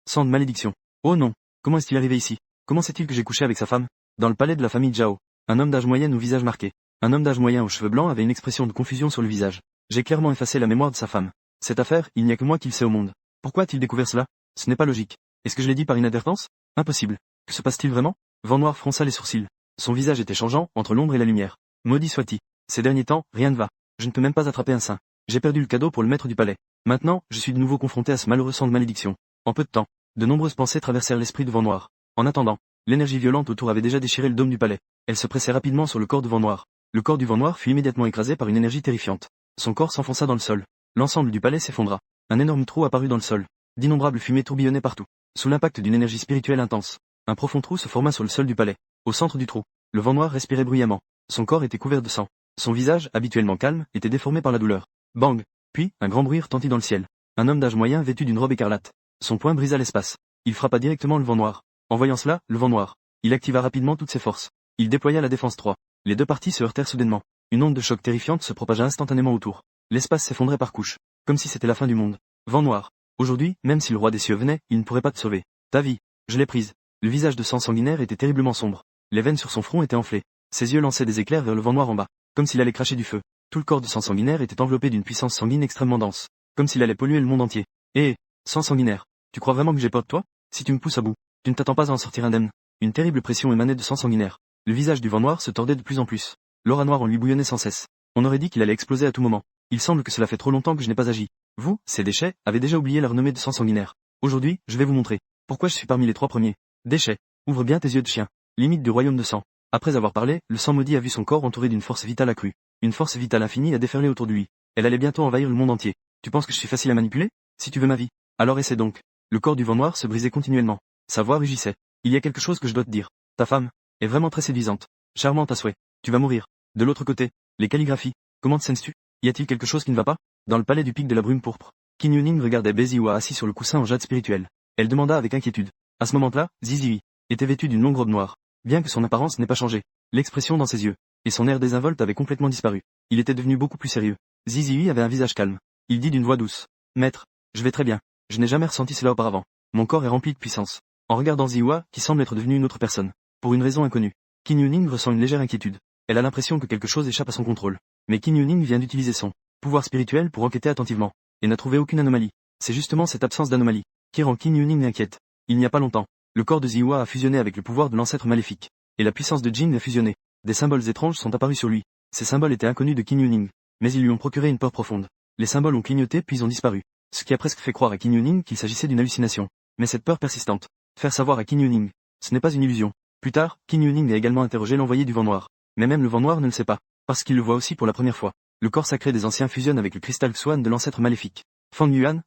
Speaker 1: Sang de malédiction. Oh non. Comment est-il arrivé ici? Comment sait-il que j'ai couché avec sa femme? Dans le palais de la famille Zhao, un homme d'âge moyen au visage marqué. Un homme d'âge moyen aux cheveux blancs avait une expression de confusion sur le visage. J'ai clairement effacé la mémoire de sa femme. Cette affaire, il n'y a que moi qui le sais au monde. Pourquoi a-t-il découvert cela? Ce n'est pas logique. Est-ce que je l'ai dit par inadvertance? Impossible. Que se passe-t-il vraiment? Vent Noir fronça les sourcils. Son visage était changeant, entre l'ombre et la lumière. Maudit soit-il. Ces derniers temps, rien ne va. Je ne peux même pas attraper un saint. J'ai perdu le cadeau pour le maître du palais. Maintenant, je suis de nouveau confronté à ce malheureux sang de malédiction. En peu de temps, de nombreuses pensées traversèrent l'esprit de Vent Noir. En attendant, l'énergie violente autour avait déjà déchiré le dôme du palais. Elle se pressait rapidement sur le corps de Vent Noir. Le corps du Vent Noir fut immédiatement écrasé par une énergie terrifiante. Son corps s'enfonça dans le sol. L'ensemble du palais s'effondra. Un énorme trou apparut dans le sol. D'innombrables fumées tourbillonnaient partout. Sous l'impact d'une énergie spirituelle intense, un profond trou se forma sur le sol du palais. Au centre du trou, le Vent Noir respirait bruyamment. Son corps était couvert de sang. Son visage, habituellement calme, était déformé par la douleur. Bang! Puis, un grand bruit retentit dans le ciel. Un homme d'âge moyen vêtu d'une robe écarlate. Son poing brisa l'espace. Il frappa directement le Vent Noir. En voyant cela, le Vent Noir. Il activa rapidement toutes ses forces. Il déploya la défense 3. Les deux parties se heurtèrent soudainement. Une onde de choc terrifiante se propagea instantanément autour. L'espace s'effondrait par couches. Comme si c'était la fin du monde. Vent Noir. Aujourd'hui, même si le roi des cieux venait, il ne pourrait pas te sauver. Ta vie. Je l'ai prise. Le visage de sang sanguinaire était terriblement sombre. Les veines sur son front étaient enflées. Ses yeux lançaient des éclairs vers le Vent Noir en bas. Comme s'il allait cracher du feu. Tout le corps de sang sanguinaire était enveloppé d'une puissance sanguine extrêmement dense. Comme s'il allait polluer le monde entier. Sang sanguinaire. Tu crois vraiment que j'ai peur de toi? Si tu me pousses à bout, tu ne t'attends pas à en sortir indemne. Une terrible pression émanait de sang sanguinaire. Le visage du Vent Noir se tordait de plus en plus. L'aura noire en lui bouillonnait sans cesse. On aurait dit qu'il allait exploser à tout moment. Il semble que cela fait trop longtemps que je n'ai pas agi. Vous, ces déchets, avez déjà oublié la renommée de sang sanguinaire. Aujourd'hui, je vais vous montrer pourquoi je suis parmi les 3 premiers. Déchets. Ouvre bien tes yeux de chien. Limite du royaume de sang. Après avoir parlé, le sang maudit a vu son corps entouré d'une force vitale accrue. Une force vitale infinie a déferlé autour de lui. Elle allait bientôt envahir le monde entier. Tu penses que je suis facile à manipuler? Si tu veux ma vie, alors essaie donc. Le corps du Vent Noir se brisait continuellement. Sa voix rugissait. Il y a quelque chose que je dois te dire. Ta femme est vraiment très séduisante. Charmante à souhait. Tu vas mourir. De l'autre côté, les calligraphies. Comment te sens-tu? Y a-t-il quelque chose qui ne va pas? Dans le palais du pic de la brume pourpre, Qin Yuning regardait Beziwa assis sur le coussin en jade spirituel. Elle demanda avec inquiétude. À ce moment-là, Ziziwi était vêtu d'une longue robe noire. Bien que son apparence n'ait pas changé, l'expression dans ses yeux et son air désinvolte avait complètement disparu. Il était devenu beaucoup plus sérieux. Ziziwi avait un visage calme. Il dit d'une voix douce. Maître, je vais très bien. Je n'ai jamais ressenti cela auparavant. Mon corps est rempli de puissance. En regardant Ziwa, qui semble être devenue une autre personne. Pour une raison inconnue. Qin Yuning ressent une légère inquiétude. Elle a l'impression que quelque chose échappe à son contrôle. Mais Qin Yuning vient d'utiliser son pouvoir spirituel pour enquêter attentivement. Et n'a trouvé aucune anomalie. C'est justement cette absence d'anomalie qui rend Qin Yuning inquiète. Il n'y a pas longtemps, le corps de Ziwa a fusionné avec le pouvoir de l'ancêtre maléfique. Et la puissance de Jin a fusionné. Des symboles étranges sont apparus sur lui. Ces symboles étaient inconnus de Qin Yuning. Mais ils lui ont procuré une peur profonde. Les symboles ont clignoté puis ont disparu. Ce qui a presque fait croire à Qin Yuning qu'il s'agissait d'une hallucination. Mais cette peur persistante. Faire savoir à Qin Yuning. Ce n'est pas une illusion. Plus tard, Qin Yuning a également interrogé l'envoyé du Vent Noir. Mais même le Vent Noir ne le sait pas. Parce qu'il le voit aussi pour la première fois. Le corps sacré des anciens fusionne avec le cristal Xuan de l'ancêtre maléfique. Fang Yuan,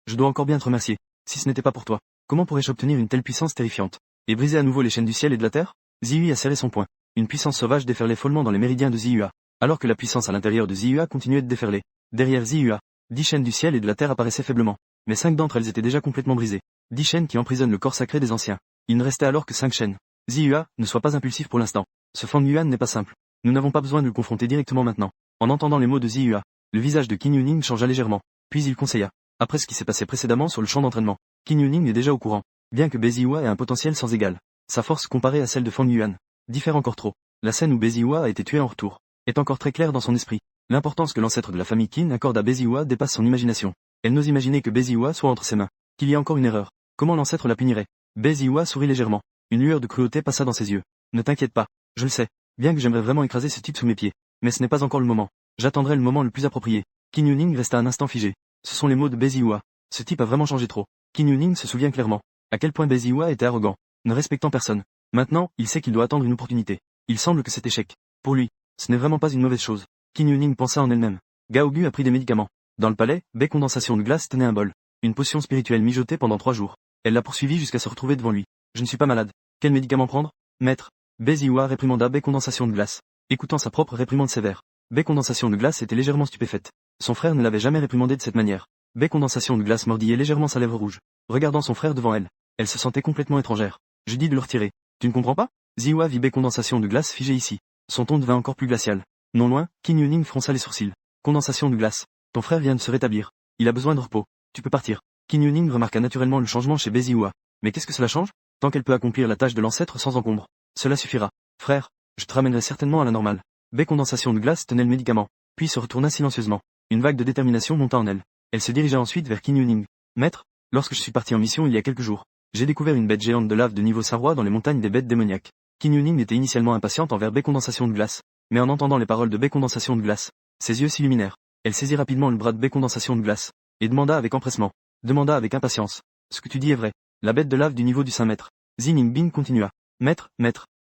Speaker 1: je dois encore bien te remercier. Si ce n'était pas pour toi, comment pourrais-je obtenir une telle puissance terrifiante? Et briser à nouveau les chaînes du ciel et de la terre? Ziyu a serré son poing. Une puissance sauvage déferlait follement dans les méridiens de Ziyua, alors que la puissance à l'intérieur de Ziyua continuait de déferler. Derrière Ziyua, 10 chaînes du ciel et de la terre apparaissaient faiblement. Mais 5 d'entre elles étaient déjà complètement brisées. 10 chaînes qui emprisonnent le corps sacré des anciens. Il ne restait alors que 5 chaînes. Ziyua, ne sois pas impulsif pour l'instant. Ce Fang Yuan n'est pas simple. Nous n'avons pas besoin de le confronter directement maintenant. En entendant les mots de Ziyua, le visage de Qin Yuning changea légèrement. Puis il conseilla. Après ce qui s'est passé précédemment sur le champ d'entraînement, Qin Yuning est déjà au courant. Bien que Beziwa ait un potentiel sans égal, sa force comparée à celle de Fang Yuan diffère encore trop. La scène où Beziwa a été tué en retour est encore très claire dans son esprit. L'importance que l'ancêtre de la famille Qin accorde à Beziwa dépasse son imagination. Elle n'ose imaginer que Beziwa soit entre ses mains. Qu'il y a encore une erreur. Comment l'ancêtre la punirait? Beziwa sourit légèrement. Une lueur de cruauté passa dans ses yeux. Ne t'inquiète pas. Je le sais. Bien que j'aimerais vraiment écraser ce type sous mes pieds. Mais ce n'est pas encore le moment. J'attendrai le moment le plus approprié. Qin Yuning resta un instant figé. Ce sont les mots de Beziwa. Ce type a vraiment changé trop. Qin Yuning se souvient clairement à quel point Beziwa était arrogant, ne respectant personne. Maintenant, il sait qu'il doit attendre une opportunité. Il semble que cet échec, pour lui, ce n'est vraiment pas une mauvaise chose. Qin Yuning pensa en elle-même. Gaogu a pris des médicaments. Dans le palais, Baie Condensation de Glace tenait un bol. Une potion spirituelle mijotée pendant 3 jours. Elle l'a poursuivi jusqu'à se retrouver devant lui. Je ne suis pas malade. Quel médicament prendre? Maître. Beziwa réprimanda Baie Condensation de Glace. Écoutant sa propre réprimande sévère. Baie Condensation de Glace était légèrement stupéfaite. Son frère ne l'avait jamais réprimandé de cette manière. Baie Condensation de Glace mordillait légèrement sa lèvre rouge. Regardant son frère devant elle, elle se sentait complètement étrangère. Je dis de le retirer. Tu ne comprends pas? Ziwa vit Baie Condensation de Glace figée ici. Son ton devint encore plus glacial. Non loin, Qin Yuning fronça les sourcils. Condensation de glace. Ton frère vient de se rétablir. Il a besoin de repos. Tu peux partir. Qin Yuning remarqua naturellement le changement chez Beziwa. Mais qu'est-ce que cela change? Tant qu'elle peut accomplir la tâche de l'ancêtre sans encombre. Cela suffira. Frère, je te ramènerai certainement à la normale. Baie Condensation de Glace tenait le médicament, puis se retourna silencieusement. Une vague de détermination monta en elle. Elle se dirigea ensuite vers Qin Yuning. Maître, lorsque je suis parti en mission il y a quelques jours, j'ai découvert une bête géante de lave de niveau sarrois dans les montagnes des bêtes démoniaques. Qin Yuning était initialement impatiente envers baie condensation de glace, mais en entendant les paroles de baie condensation de glace, ses yeux s'illuminèrent. Elle saisit rapidement le bras de baie condensation de glace, et demanda avec empressement, demanda avec impatience. Ce que tu dis est vrai. La bête de lave du niveau du Saint Maître. Xin Yingbing continua. Maître,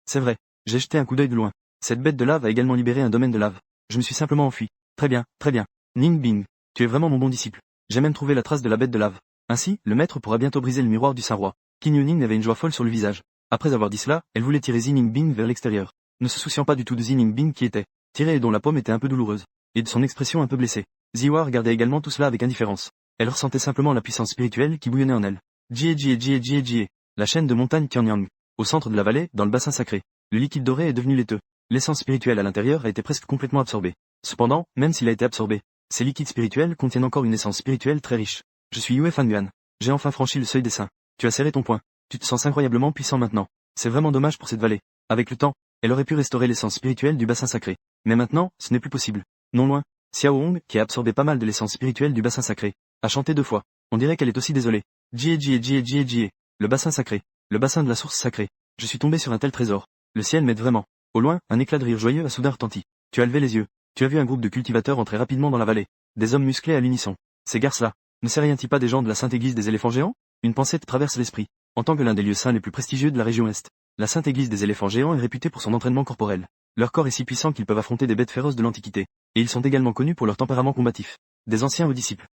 Speaker 1: c'est vrai. J'ai jeté un coup d'œil de loin. Cette bête de lave a également libéré un domaine de lave. Je me suis simplement enfui. Très bien, très bien. Ningbing, tu es vraiment mon bon disciple. J'ai même trouvé la trace de la bête de lave. Ainsi, le maître pourra bientôt briser le miroir du Saint-Roi. Qin Yuning avait une joie folle sur le visage. Après avoir dit cela, elle voulait tirer Xin Yingbing vers l'extérieur, ne se souciant pas du tout de Xin Yingbing qui était tiré et dont la paume était un peu douloureuse, et de son expression un peu blessée. Ziwa regardait également tout cela avec indifférence. Elle ressentait simplement la puissance spirituelle qui bouillonnait en elle. Jie, la chaîne de montagne Tianyang. Au centre de la vallée, dans le bassin sacré, le liquide doré est devenu laiteux. L'essence spirituelle à l'intérieur a été presque complètement absorbée. Cependant, même s'il a été absorbé, ces liquides spirituels contiennent encore une essence spirituelle très riche. Je suis Yue Fanyuan. J'ai enfin franchi le seuil des saints. Tu as serré ton poing. Tu te sens incroyablement puissant maintenant. C'est vraiment dommage pour cette vallée. Avec le temps, elle aurait pu restaurer l'essence spirituelle du bassin sacré. Mais maintenant, ce n'est plus possible. Non loin, Xiao Hong, qui a absorbé pas mal de l'essence spirituelle du bassin sacré, a chanté 2 fois. On dirait qu'elle est aussi désolée. Jie. Le bassin sacré. Le bassin de la source sacrée. Je suis tombé sur un tel trésor. Le ciel m'aide vraiment. Au loin, un éclat de rire joyeux a soudain retenti. Tu as levé les yeux. Tu as vu un groupe de cultivateurs entrer rapidement dans la vallée. Des hommes musclés à l'unisson. Ces garces-là, ne rien-t-il pas des gens de la Sainte Église des éléphants géants? Une pensée te traverse l'esprit. En tant que l'un des lieux saints les plus prestigieux de la région Est, la Sainte Église des éléphants géants est réputée pour son entraînement corporel. Leur corps est si puissant qu'ils peuvent affronter des bêtes féroces de l'Antiquité. Et ils sont également connus pour leur tempérament combatif. Des anciens aux disciples.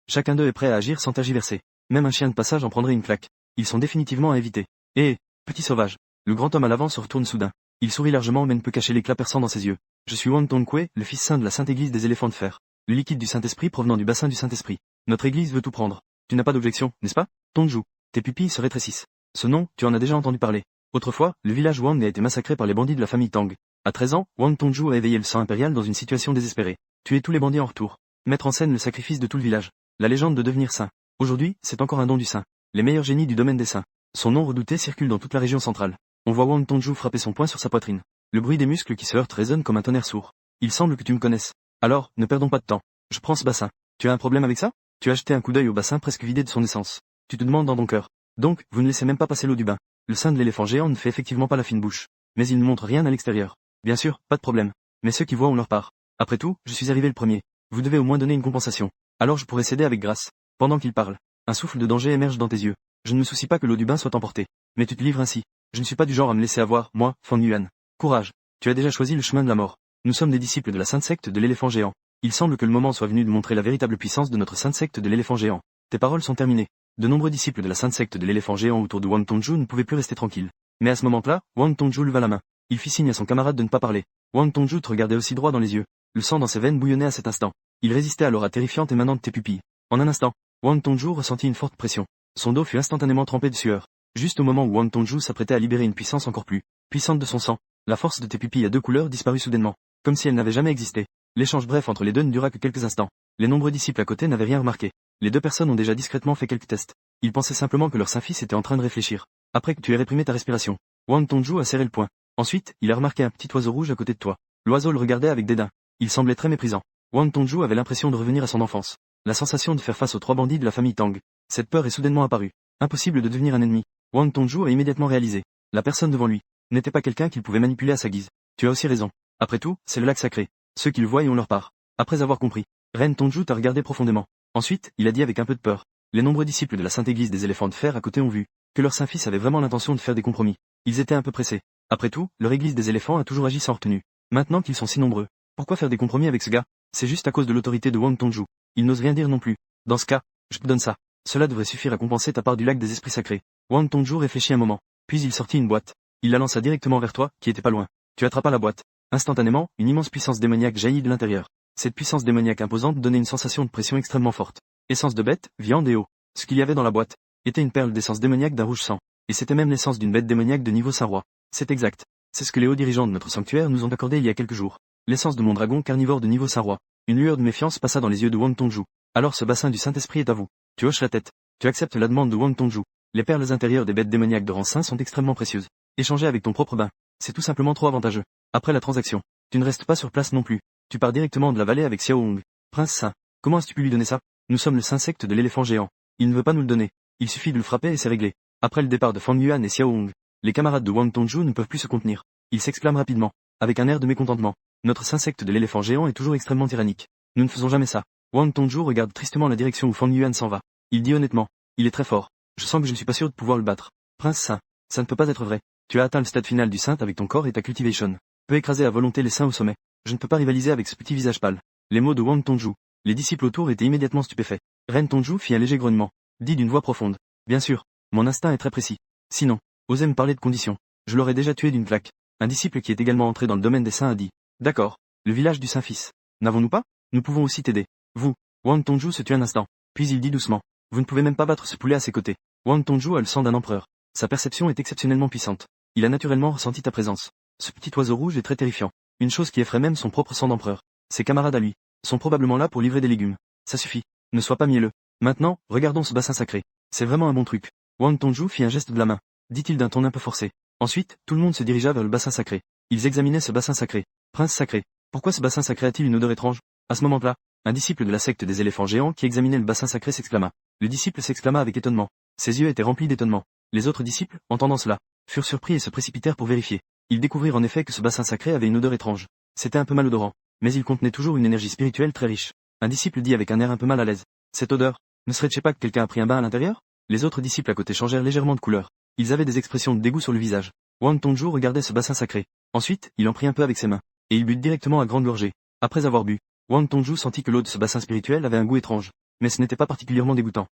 Speaker 1: Chacun d'eux est prêt à agir sans tergiverser. Même un chien de passage en prendrait une claque. Ils sont définitivement à éviter. Petit sauvage. Le grand homme à l'avant se retourne soudain. Il sourit largement mais ne peut cacher l'éclat perçant dans ses yeux. Je suis Wang Tongkue, le fils saint de la Sainte Église des éléphants de fer. Le liquide du Saint-Esprit provenant du bassin du Saint-Esprit. Notre église veut tout prendre. Tu n'as pas d'objection, n'est-ce pas? Tongju. Tes pupilles se rétrécissent. Ce nom, tu en as déjà entendu parler. Autrefois, le village Wang a été massacré par les bandits de la famille Tang. À 13 ans, Wang Tongju a éveillé le sang impérial dans une situation désespérée. Tuer tous les bandits en retour. Mettre en scène le sacrifice de tout le village. La légende de devenir saint. Aujourd'hui, c'est encore un don du saint. Les meilleurs génies du domaine des saints. Son nom redouté circule dans toute la région centrale. On voit Wang Tongju frapper son poing sur sa poitrine. Le bruit des muscles qui se heurtent résonne comme un tonnerre sourd. Il semble que tu me connaisses. Alors, ne perdons pas de temps. Je prends ce bassin. Tu as un problème avec ça? Tu as jeté un coup d'œil au bassin presque vidé de son essence. Tu te demandes dans ton cœur. Donc, vous ne laissez même pas passer l'eau du bain. Le sein de l'éléphant géant ne fait effectivement pas la fine bouche. Mais il ne montre rien à l'extérieur. Bien sûr, pas de problème. Mais ceux qui voient ont leur part. Après tout, je suis arrivé le premier. Vous devez au moins donner une compensation. Alors je pourrais céder avec grâce. Pendant qu'il parle, un souffle de danger émerge dans tes yeux. Je ne me soucie pas que l'eau du bain soit emportée. Mais tu te livres ainsi. Je ne suis pas du genre à me laisser avoir, moi, Fan Yuan. Courage. Tu as déjà choisi le chemin de la mort. Nous sommes des disciples de la sainte secte de l'éléphant géant. Il semble que le moment soit venu de montrer la véritable puissance de notre sainte secte de l'éléphant géant. Tes paroles sont terminées. De nombreux disciples de la sainte secte de l'éléphant géant autour de Wang Tongju ne pouvaient plus rester tranquilles. Mais à ce moment-là, Wang Tongju leva la main. Il fit signe à son camarade de ne pas parler. Wang Tongju te regardait aussi droit dans les yeux. Le sang dans ses veines bouillonnait à cet instant. Il résistait à l'aura terrifiante émanant de tes pupilles. En un instant, Wang Tongju ressentit une forte pression. Son dos fut instantanément trempé de sueur. Juste au moment où Wang Tongju s'apprêtait à libérer une puissance encore plus puissante de son sang, la force de tes pupilles à 2 couleurs disparut soudainement, comme si elle n'avait jamais existé. L'échange bref entre les deux ne dura que quelques instants. Les nombreux disciples à côté n'avaient rien remarqué. Les 2 personnes ont déjà discrètement fait quelques tests. Ils pensaient simplement que leur saint-fils était en train de réfléchir. Après que tu aies réprimé ta respiration, Wang Tongju a serré le poing. Ensuite, il a remarqué un petit oiseau rouge à côté de toi. L'oiseau le regardait avec dédain. Il semblait très méprisant. Wang Tongju avait l'impression de revenir à son enfance. La sensation de faire face aux 3 bandits de la famille Tang. Cette peur est soudainement apparue. Impossible de devenir un ennemi. Wang Tongju a immédiatement réalisé. La personne devant lui n'était pas quelqu'un qu'il pouvait manipuler à sa guise. Tu as aussi raison. Après tout, c'est le lac sacré. Ceux qui le voient y ont leur part. Après avoir compris, Ren Tongju t'a regardé profondément. Ensuite, il a dit avec un peu de peur. Les nombreux disciples de la Sainte Église des éléphants de fer à côté ont vu que leur saint-fils avait vraiment l'intention de faire des compromis. Ils étaient un peu pressés. Après tout, leur église des éléphants a toujours agi sans retenue. Maintenant qu'ils sont si nombreux, pourquoi faire des compromis avec ce gars? C'est juste à cause de l'autorité de Wang Tongju. Il n'ose rien dire non plus. Dans ce cas, je te donne ça. Cela devrait suffire à compenser ta part du lac des esprits sacrés. Wang Tongju réfléchit un moment. Puis il sortit une boîte. Il la lança directement vers toi, qui était pas loin. Tu attrapas la boîte. Instantanément, une immense puissance démoniaque jaillit de l'intérieur. Cette puissance démoniaque imposante donnait une sensation de pression extrêmement forte. Essence de bête, viande et eau. Ce qu'il y avait dans la boîte était une perle d'essence démoniaque d'un rouge sang. Et c'était même l'essence d'une bête démoniaque de niveau Saint-Roi. C'est exact. C'est ce que les hauts dirigeants de notre sanctuaire nous ont accordé il y a quelques jours. L'essence de mon dragon carnivore de niveau Saint-Roi. Une lueur de méfiance passa dans les yeux de Wang Tongju. Alors ce bassin du Saint-Esprit est à vous. Tu hoches la tête. Tu acceptes la demande de Wang Tongju. Les perles intérieures des bêtes démoniaques de rang saint sont extrêmement précieuses. Échanger avec ton propre bain, c'est tout simplement trop avantageux. Après la transaction, tu ne restes pas sur place non plus. Tu pars directement de la vallée avec Xiao Hong. Prince saint, comment as-tu pu lui donner ça? Nous sommes le insecte de l'éléphant géant. Il ne veut pas nous le donner. Il suffit de le frapper et c'est réglé. Après le départ de Fang Yuan et Xiao Hong, les camarades de Wang Tongzhu ne peuvent plus se contenir. Ils s'exclament rapidement, avec un air de mécontentement. Notre insecte de l'éléphant géant est toujours extrêmement tyrannique. Nous ne faisons jamais ça. Wang Tongzhu regarde tristement la direction où Fang Yuan s'en va. Il dit honnêtement, il est très fort. Je sens que je ne suis pas sûr de pouvoir le battre. Prince Saint, ça ne peut pas être vrai. Tu as atteint le stade final du saint avec ton corps et ta cultivation. Peux écraser à volonté les saints au sommet. Je ne peux pas rivaliser avec ce petit visage pâle. Les mots de Wang Tongzhu. Les disciples autour étaient immédiatement stupéfaits. Ren Tongzhu fit un léger grognement. Dit d'une voix profonde. Bien sûr, mon instinct est très précis. Sinon, osez me parler de conditions. Je l'aurais déjà tué d'une claque. Un disciple qui est également entré dans le domaine des saints a dit. D'accord. Le village du Saint-Fils. N'avons-nous pas? Nous pouvons aussi t'aider. Vous. Wang Tongzhu se tut un instant. Puis il dit doucement. Vous ne pouvez même pas battre ce poulet à ses côtés. Wang Tongzhu a le sang d'un empereur. Sa perception est exceptionnellement puissante. Il a naturellement ressenti ta présence. Ce petit oiseau rouge est très terrifiant. Une chose qui effraie même son propre sang d'empereur. Ses camarades à lui sont probablement là pour livrer des légumes. Ça suffit. Ne sois pas mielleux. Maintenant, regardons ce bassin sacré. C'est vraiment un bon truc. Wang Tongzhu fit un geste de la main, dit-il d'un ton un peu forcé. Ensuite, tout le monde se dirigea vers le bassin sacré. Ils examinaient ce bassin sacré. Prince sacré. Pourquoi ce bassin sacré a-t-il une odeur étrange? À ce moment-là, un disciple de la secte des éléphants géants qui examinait le bassin sacré s'exclama. Le disciple s'exclama avec étonnement. Ses yeux étaient remplis d'étonnement. Les autres disciples, entendant cela, furent surpris et se précipitèrent pour vérifier. Ils découvrirent en effet que ce bassin sacré avait une odeur étrange. C'était un peu malodorant, mais il contenait toujours une énergie spirituelle très riche. Un disciple dit avec un air un peu mal à l'aise. Cette odeur, ne serait-ce pas que quelqu'un a pris un bain à l'intérieur? Les autres disciples à côté changèrent légèrement de couleur. Ils avaient des expressions de dégoût sur le visage. Wang Tongzhu regardait ce bassin sacré. Ensuite, il en prit un peu avec ses mains. Et il but directement à grande gorgée. Après avoir bu, Wang Tongzhu sentit que l'eau de ce bassin spirituel avait un goût étrange. Mais ce n'était pas particulièrement dégoûtant.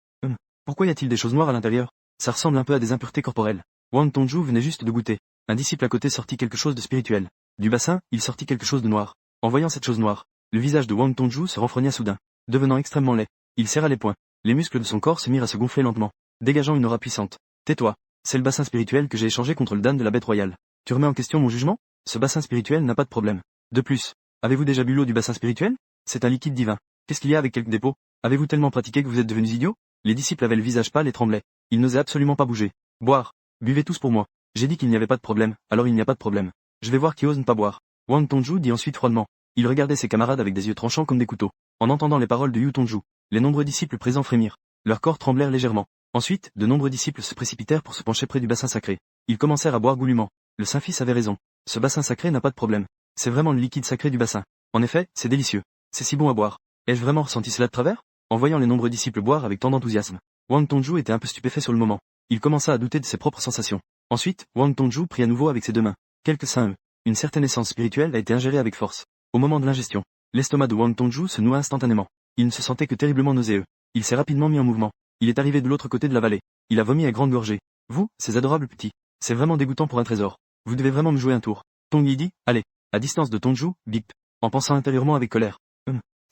Speaker 1: Pourquoi y a-t-il des choses noires à l'intérieur? Ça ressemble un peu à des impuretés corporelles. Wang Tongzhu venait juste de goûter. Un disciple à côté sortit quelque chose de spirituel. Du bassin, il sortit quelque chose de noir. En voyant cette chose noire, le visage de Wang Tongzhu se renfrogna soudain, devenant extrêmement laid. Il serra les poings. Les muscles de son corps se mirent à se gonfler lentement, dégageant une aura puissante. Tais-toi. C'est le bassin spirituel que j'ai échangé contre le Dan de la bête royale. Tu remets en question mon jugement? Ce bassin spirituel n'a pas de problème. De plus, avez-vous déjà bu l'eau du bassin spirituel? C'est un liquide divin. Qu'est-ce qu'il y a avec quelques dépôts? Avez-vous tellement pratiqué que vous êtes devenus idiots? Les disciples avaient le visage pâle et tremblaient. Ils n'osaient absolument pas bouger. Boire. Buvez tous pour moi. J'ai dit qu'il n'y avait pas de problème, alors il n'y a pas de problème. Je vais voir qui ose ne pas boire. Wang Tongzhu dit ensuite froidement. Il regardait ses camarades avec des yeux tranchants comme des couteaux. En entendant les paroles de Yu Tongzhu, les nombreux disciples présents frémirent. Leurs corps tremblèrent légèrement. Ensuite, de nombreux disciples se précipitèrent pour se pencher près du bassin sacré. Ils commencèrent à boire goulûment. Le Saint-Fils avait raison. Ce bassin sacré n'a pas de problème. C'est vraiment le liquide sacré du bassin. En effet, c'est délicieux. C'est si bon à boire. Ai-je vraiment ressenti cela de travers? En voyant les nombreux disciples boire avec tant d'enthousiasme, Wang Tongzhu était un peu stupéfait sur le moment. Il commença à douter de ses propres sensations. Ensuite, Wang Tongzhu prit à nouveau avec ses deux mains. Quelques saints. Une certaine essence spirituelle a été ingérée avec force. Au moment de l'ingestion, l'estomac de Wang Tongzhu se noua instantanément. Il ne se sentait que terriblement nauséeux. Il s'est rapidement mis en mouvement. Il est arrivé de l'autre côté de la vallée. Il a vomi à grande gorgée. Vous, ces adorables petits. C'est vraiment dégoûtant pour un trésor. Vous devez vraiment me jouer un tour. Tong Yi dit, allez. À distance de Tongzhu, bip. En pensant intérieurement avec colère.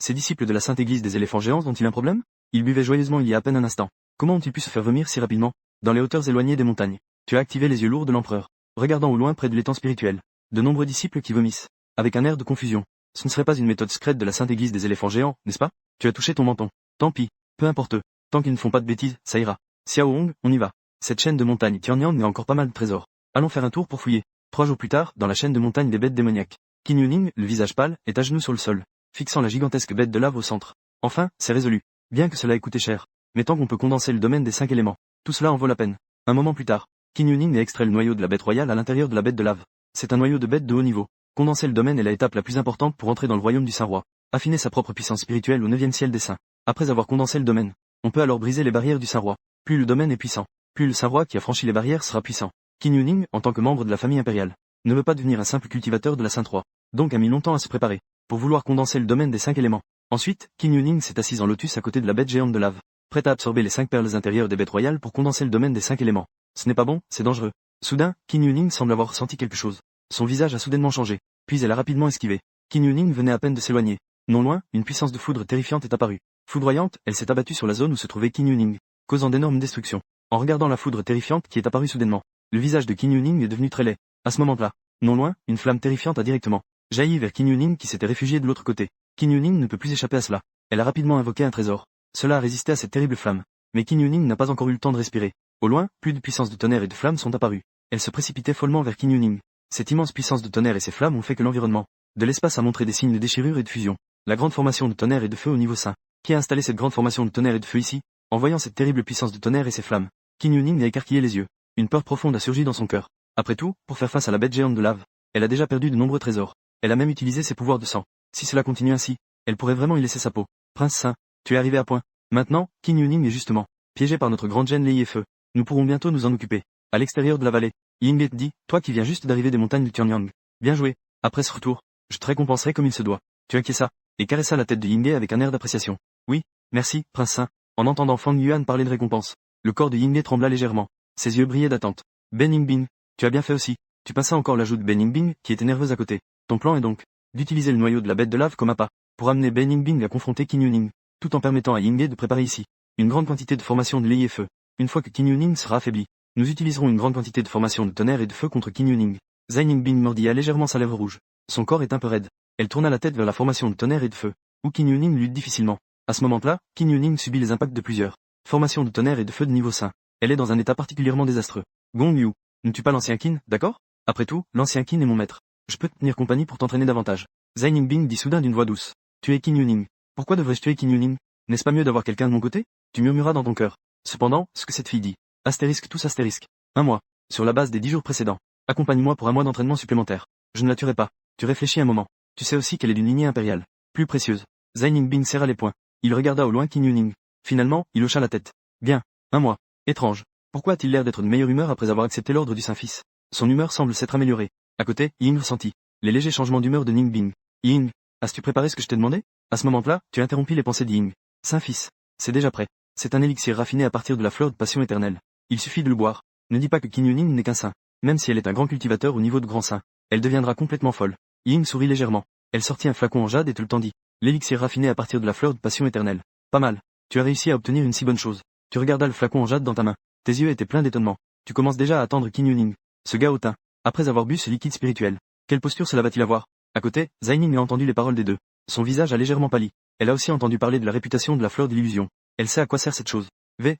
Speaker 1: Ces disciples de la Sainte Église des éléphants géants ont-ils un problème? Ils buvaient joyeusement il y a à peine un instant. Comment ont-ils pu se faire vomir si rapidement? Dans les hauteurs éloignées des montagnes. Tu as activé les yeux lourds de l'empereur. Regardant au loin près de l'étang spirituel. De nombreux disciples qui vomissent. Avec un air de confusion. Ce ne serait pas une méthode secrète de la Sainte Église des éléphants géants, n'est-ce pas? Tu as touché ton menton. Tant pis. Peu importe eux. Tant qu'ils ne font pas de bêtises, ça ira. Xiao Hong, on y va. Cette chaîne de montagne Tianyang a encore pas mal de trésors. Allons faire un tour pour fouiller. 3 jours plus tard, dans la chaîne de montagne des bêtes démoniaques. Qin Yuning, le visage pâle, est à genoux sur le sol, fixant la gigantesque bête de lave au centre. Enfin, c'est résolu. Bien que cela ait coûté cher. Mais tant qu'on peut condenser le domaine des 5 éléments, tout cela en vaut la peine. Un moment plus tard, Qin Yuning a extrait le noyau de la bête royale à l'intérieur de la bête de lave. C'est un noyau de bête de haut niveau. Condenser le domaine est la étape la plus importante pour entrer dans le royaume du Saint-Roi. Affiner sa propre puissance spirituelle au 9e ciel des saints. Après avoir condensé le domaine, on peut alors briser les barrières du Saint-Roi. Plus le domaine est puissant, plus le Saint-Roi qui a franchi les barrières sera puissant. Qin Yuning, en tant que membre de la famille impériale, ne veut pas devenir un simple cultivateur de la Sainte-Roi. Donc a mis longtemps à se préparer, pour vouloir condenser le domaine des 5 éléments. Ensuite, Qin Yuning s'est assise en lotus à côté de la bête géante de lave, prête à absorber les 5 perles intérieures des bêtes royales pour condenser le domaine des 5 éléments. Ce n'est pas bon, c'est dangereux. Soudain, Qin Yuning semble avoir ressenti quelque chose. Son visage a soudainement changé, puis elle a rapidement esquivé. Qin Yuning venait à peine de s'éloigner. Non loin, une puissance de foudre terrifiante est apparue. Foudroyante, elle s'est abattue sur la zone où se trouvait Qin Yuning, causant d'énormes destructions. En regardant la foudre terrifiante qui est apparue soudainement, le visage de Qin Yuning est devenu très laid. À ce moment-là, non loin, une flamme terrifiante a directement jailli vers Qin Yuning qui s'était réfugié de l'autre côté. Qin Yuning ne peut plus échapper à cela. Elle a rapidement invoqué un trésor. Cela a résisté à cette terrible flamme. Mais Qin Yuning n'a pas encore eu le temps de respirer. Au loin, plus de puissance de tonnerre et de flammes sont apparues. Elle se précipitait follement vers Qin Yuning. Cette immense puissance de tonnerre et ces flammes ont fait que l'environnement de l'espace a montré des signes de déchirure et de fusion. La grande formation de tonnerre et de feu au niveau saint Qui a installé cette grande formation de tonnerre et de feu ici? En voyant cette terrible puissance de tonnerre et ses flammes, Qin Yuning a écarquillé les yeux. Une peur profonde a surgi dans son cœur. Après tout, pour faire face à la bête géante de lave, elle a déjà perdu de nombreux trésors. Elle a même utilisé ses pouvoirs de sang. Si cela continue ainsi, elle pourrait vraiment y laisser sa peau. Prince Saint, tu es arrivé à point. Maintenant, Qin Yuning est justement piégé par notre grande gêne Lei et Feu. Nous pourrons bientôt nous en occuper. À l'extérieur de la vallée, Ying dit, toi qui viens juste d'arriver des montagnes de Tianyang. Bien joué. Après ce retour, je te récompenserai comme il se doit. Tu inquiéta, et caressa la tête de Ying avec un air d'appréciation. Oui, merci, Prince Saint. En entendant Fang Yuan parler de récompense, le corps de Ying trembla légèrement. Ses yeux brillaient d'attente. Ben Yingbing, tu as bien fait aussi. Tu pinça encore la joue de Ben Yingbing, qui était nerveuse à côté. Ton plan est donc d'utiliser le noyau de la bête de lave comme appât, pour amener Ben Yingbing à confronter Qin Yuning, tout en permettant à Ying de préparer ici une grande quantité de formation de Lei et Feu. Une fois que Qin Yuning sera affaibli, nous utiliserons une grande quantité de formation de tonnerre et de feu contre Qin Yuning. Zhai Yingbing mordilla légèrement sa lèvre rouge. Son corps est un peu raide. Elle tourna la tête vers la formation de tonnerre et de feu, où Qin Yuning lutte difficilement. À ce moment-là, Qin Yuning subit les impacts de plusieurs formations de tonnerre et de feu de niveau 5. Elle est dans un état particulièrement désastreux. Gong Yu, ne tue pas l'ancien Qin, d'accord? Après tout, l'ancien Qin est mon maître. Je peux te tenir compagnie pour t'entraîner davantage. Zhai Yingbing dit soudain d'une voix douce. Tu es Qin Yuning. Pourquoi devrais-je tuer Qin Yuning? N'est-ce pas mieux d'avoir quelqu'un de mon côté? Tu murmuras dans ton cœur. Cependant, ce que cette fille dit. Astérisque tous astérisque. Un mois. Sur la base des 10 jours précédents. Accompagne-moi pour un mois d'entraînement supplémentaire. Je ne la tuerai pas. Tu réfléchis un moment. Tu sais aussi qu'elle est d'une lignée impériale. Plus précieuse. Zhai Yingbing serra les poings. Il regarda au loin Qin Yuning. Finalement, il hocha la tête. Bien. Un mois. Étrange. Pourquoi a-t-il l'air d'être de meilleure humeur après avoir accepté l'ordre du Saint-Fils? Son humeur semble s'être améliorée. À côté, Ying ressentit les légers changements d'humeur de Ningbing. Ying, as-tu préparé ce que je t'ai demandé? À ce moment-là, tu interrompis les pensées d'Ying. Saint-Fils. C'est déjà prêt. C'est un élixir raffiné à partir de la fleur de passion éternelle. Il suffit de le boire. Ne dis pas que Qin Yuning n'est qu'un saint. Même si elle est un grand cultivateur au niveau de grand saint, elle deviendra complètement folle. Ying sourit légèrement. Elle sortit un flacon en jade et te le tendit. L'élixir raffiné à partir de la fleur de passion éternelle. Pas mal. Tu as réussi à obtenir une si bonne chose. Tu regardas le flacon en jade dans ta main. Tes yeux étaient pleins d'étonnement. Tu commences déjà à attendre Qin Yuning. Ce gars hautain. Après avoir bu ce liquide spirituel. Quelle posture cela va-t-il avoir? À côté, Zhai Ning a entendu les paroles des deux. Son visage a légèrement pâli. Elle a aussi entendu parler de la réputation de la fleur de l'illusion. Elle sait à quoi sert cette chose.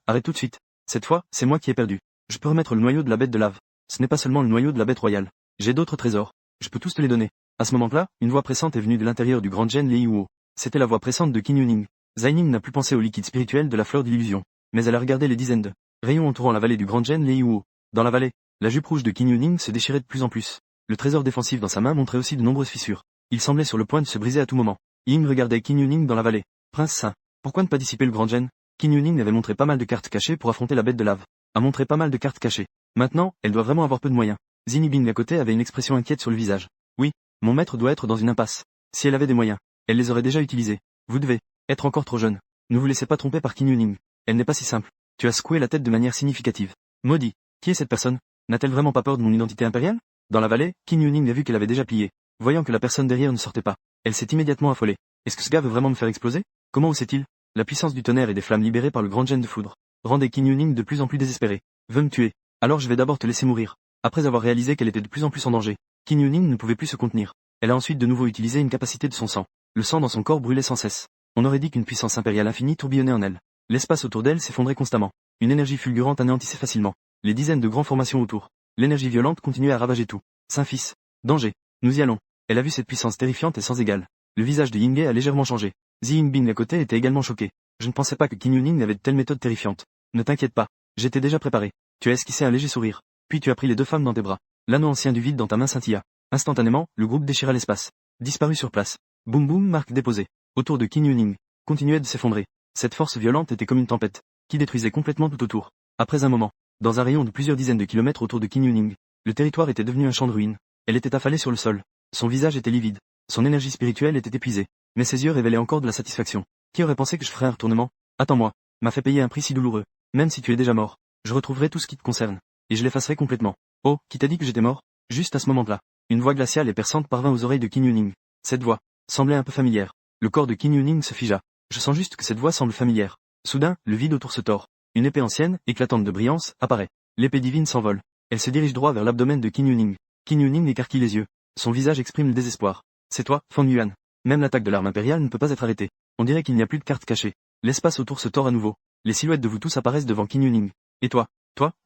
Speaker 1: Arrête tout de suite. Cette fois, c'est moi qui ai perdu. Je peux remettre le noyau de la bête de lave. Ce n'est pas seulement le noyau de la bête royale. J'ai d'autres trésors. Je peux tous te les donner. À ce moment-là, une voix pressante est venue de l'intérieur du grand Gen Lei Huo. C'était la voix pressante de Qin Yuning. Zhai Ning n'a plus pensé au liquide spirituel de la fleur de l'illusion. Mais elle a regardé les dizaines de rayons entourant la vallée du grand Gen Lei Huo. Dans la vallée, la jupe rouge de Qin Yuning se déchirait de plus en plus. Le trésor défensif dans sa main montrait aussi de nombreuses fissures. Il semblait sur le point de se briser à tout moment. Ying regardait Qin Yuning dans la vallée. Prince Saint, pourquoi ne pas dissiper le grand Gen? Qin Yuning avait montré pas mal de cartes cachées pour affronter la bête de lave. A montré pas mal de cartes cachées. Maintenant, elle doit vraiment avoir peu de moyens. Zinibing à côté avait une expression inquiète sur le visage. Oui, mon maître doit être dans une impasse. Si elle avait des moyens, elle les aurait déjà utilisés. Vous devez être encore trop jeune. Ne vous laissez pas tromper par Qin Yuning. Elle n'est pas si simple. Tu as secoué la tête de manière significative. Maudit, qui est cette personne? N'a-t-elle vraiment pas peur de mon identité impériale? Dans la vallée, Qin Yuning a vu qu'elle avait déjà plié. Voyant que la personne derrière ne sortait pas, elle s'est immédiatement affolée. Est-ce que ce gars veut vraiment me faire exploser? Comment sait-il? La puissance du tonnerre et des flammes libérées par le grand gène de foudre rendait Qin Yuning de plus en plus désespéré. Veux me tuer? Alors je vais d'abord te laisser mourir. Après avoir réalisé qu'elle était de plus en plus en danger, Qin Yuning ne pouvait plus se contenir. Elle a ensuite de nouveau utilisé une capacité de son sang. Le sang dans son corps brûlait sans cesse. On aurait dit qu'une puissance impériale infinie tourbillonnait en elle. L'espace autour d'elle s'effondrait constamment. Une énergie fulgurante anéantissait facilement les dizaines de grandes formations autour. L'énergie violente continuait à ravager tout. Saint-Fils. Danger. Nous y allons. Elle a vu cette puissance terrifiante et sans égale. Le visage de Yinghe a légèrement changé. Zi Yingbing à côté était également choqué. Je ne pensais pas que Qin Yuning avait de telles méthodes terrifiantes. Ne t'inquiète pas. J'étais déjà préparé. Tu as esquissé un léger sourire. Puis tu as pris les deux femmes dans tes bras. L'anneau ancien du vide dans ta main scintilla. Instantanément, le groupe déchira l'espace. Disparut sur place. Boum boum, marque déposée. Autour de Qin Yuning. Continuait de s'effondrer. Cette force violente était comme une tempête, qui détruisait complètement tout autour. Après un moment, dans un rayon de plusieurs dizaines de kilomètres autour de Qin Yuning, le territoire était devenu un champ de ruines. Elle était affalée sur le sol. Son visage était livide. Son énergie spirituelle était épuisée. Mais ses yeux révélaient encore de la satisfaction. Qui aurait pensé que je ferais un retournement? Attends-moi. M'a fait payer un prix si douloureux. Même si tu es déjà mort, je retrouverai tout ce qui te concerne. Et je l'effacerai complètement. Oh, qui t'a dit que j'étais mort? Juste à ce moment-là, une voix glaciale et perçante parvint aux oreilles de Qin Yuning. Cette voix semblait un peu familière. Le corps de Qin Yuning se figea. Je sens juste que cette voix semble familière. Soudain, le vide autour se tord. Une épée ancienne, éclatante de brillance, apparaît. L'épée divine s'envole. Elle se dirige droit vers l'abdomen de Qin Yuning. Qin Yuning écarquille les yeux. Son visage exprime le désespoir. C'est toi, Fang Yuan. Même l'attaque de l'arme impériale ne peut pas être arrêtée. On dirait qu'il n'y a plus de cartes cachées. L'espace autour se tord à nouveau. Les silhouettes de vous tous apparaissent devant Qin Yuning. Et toi,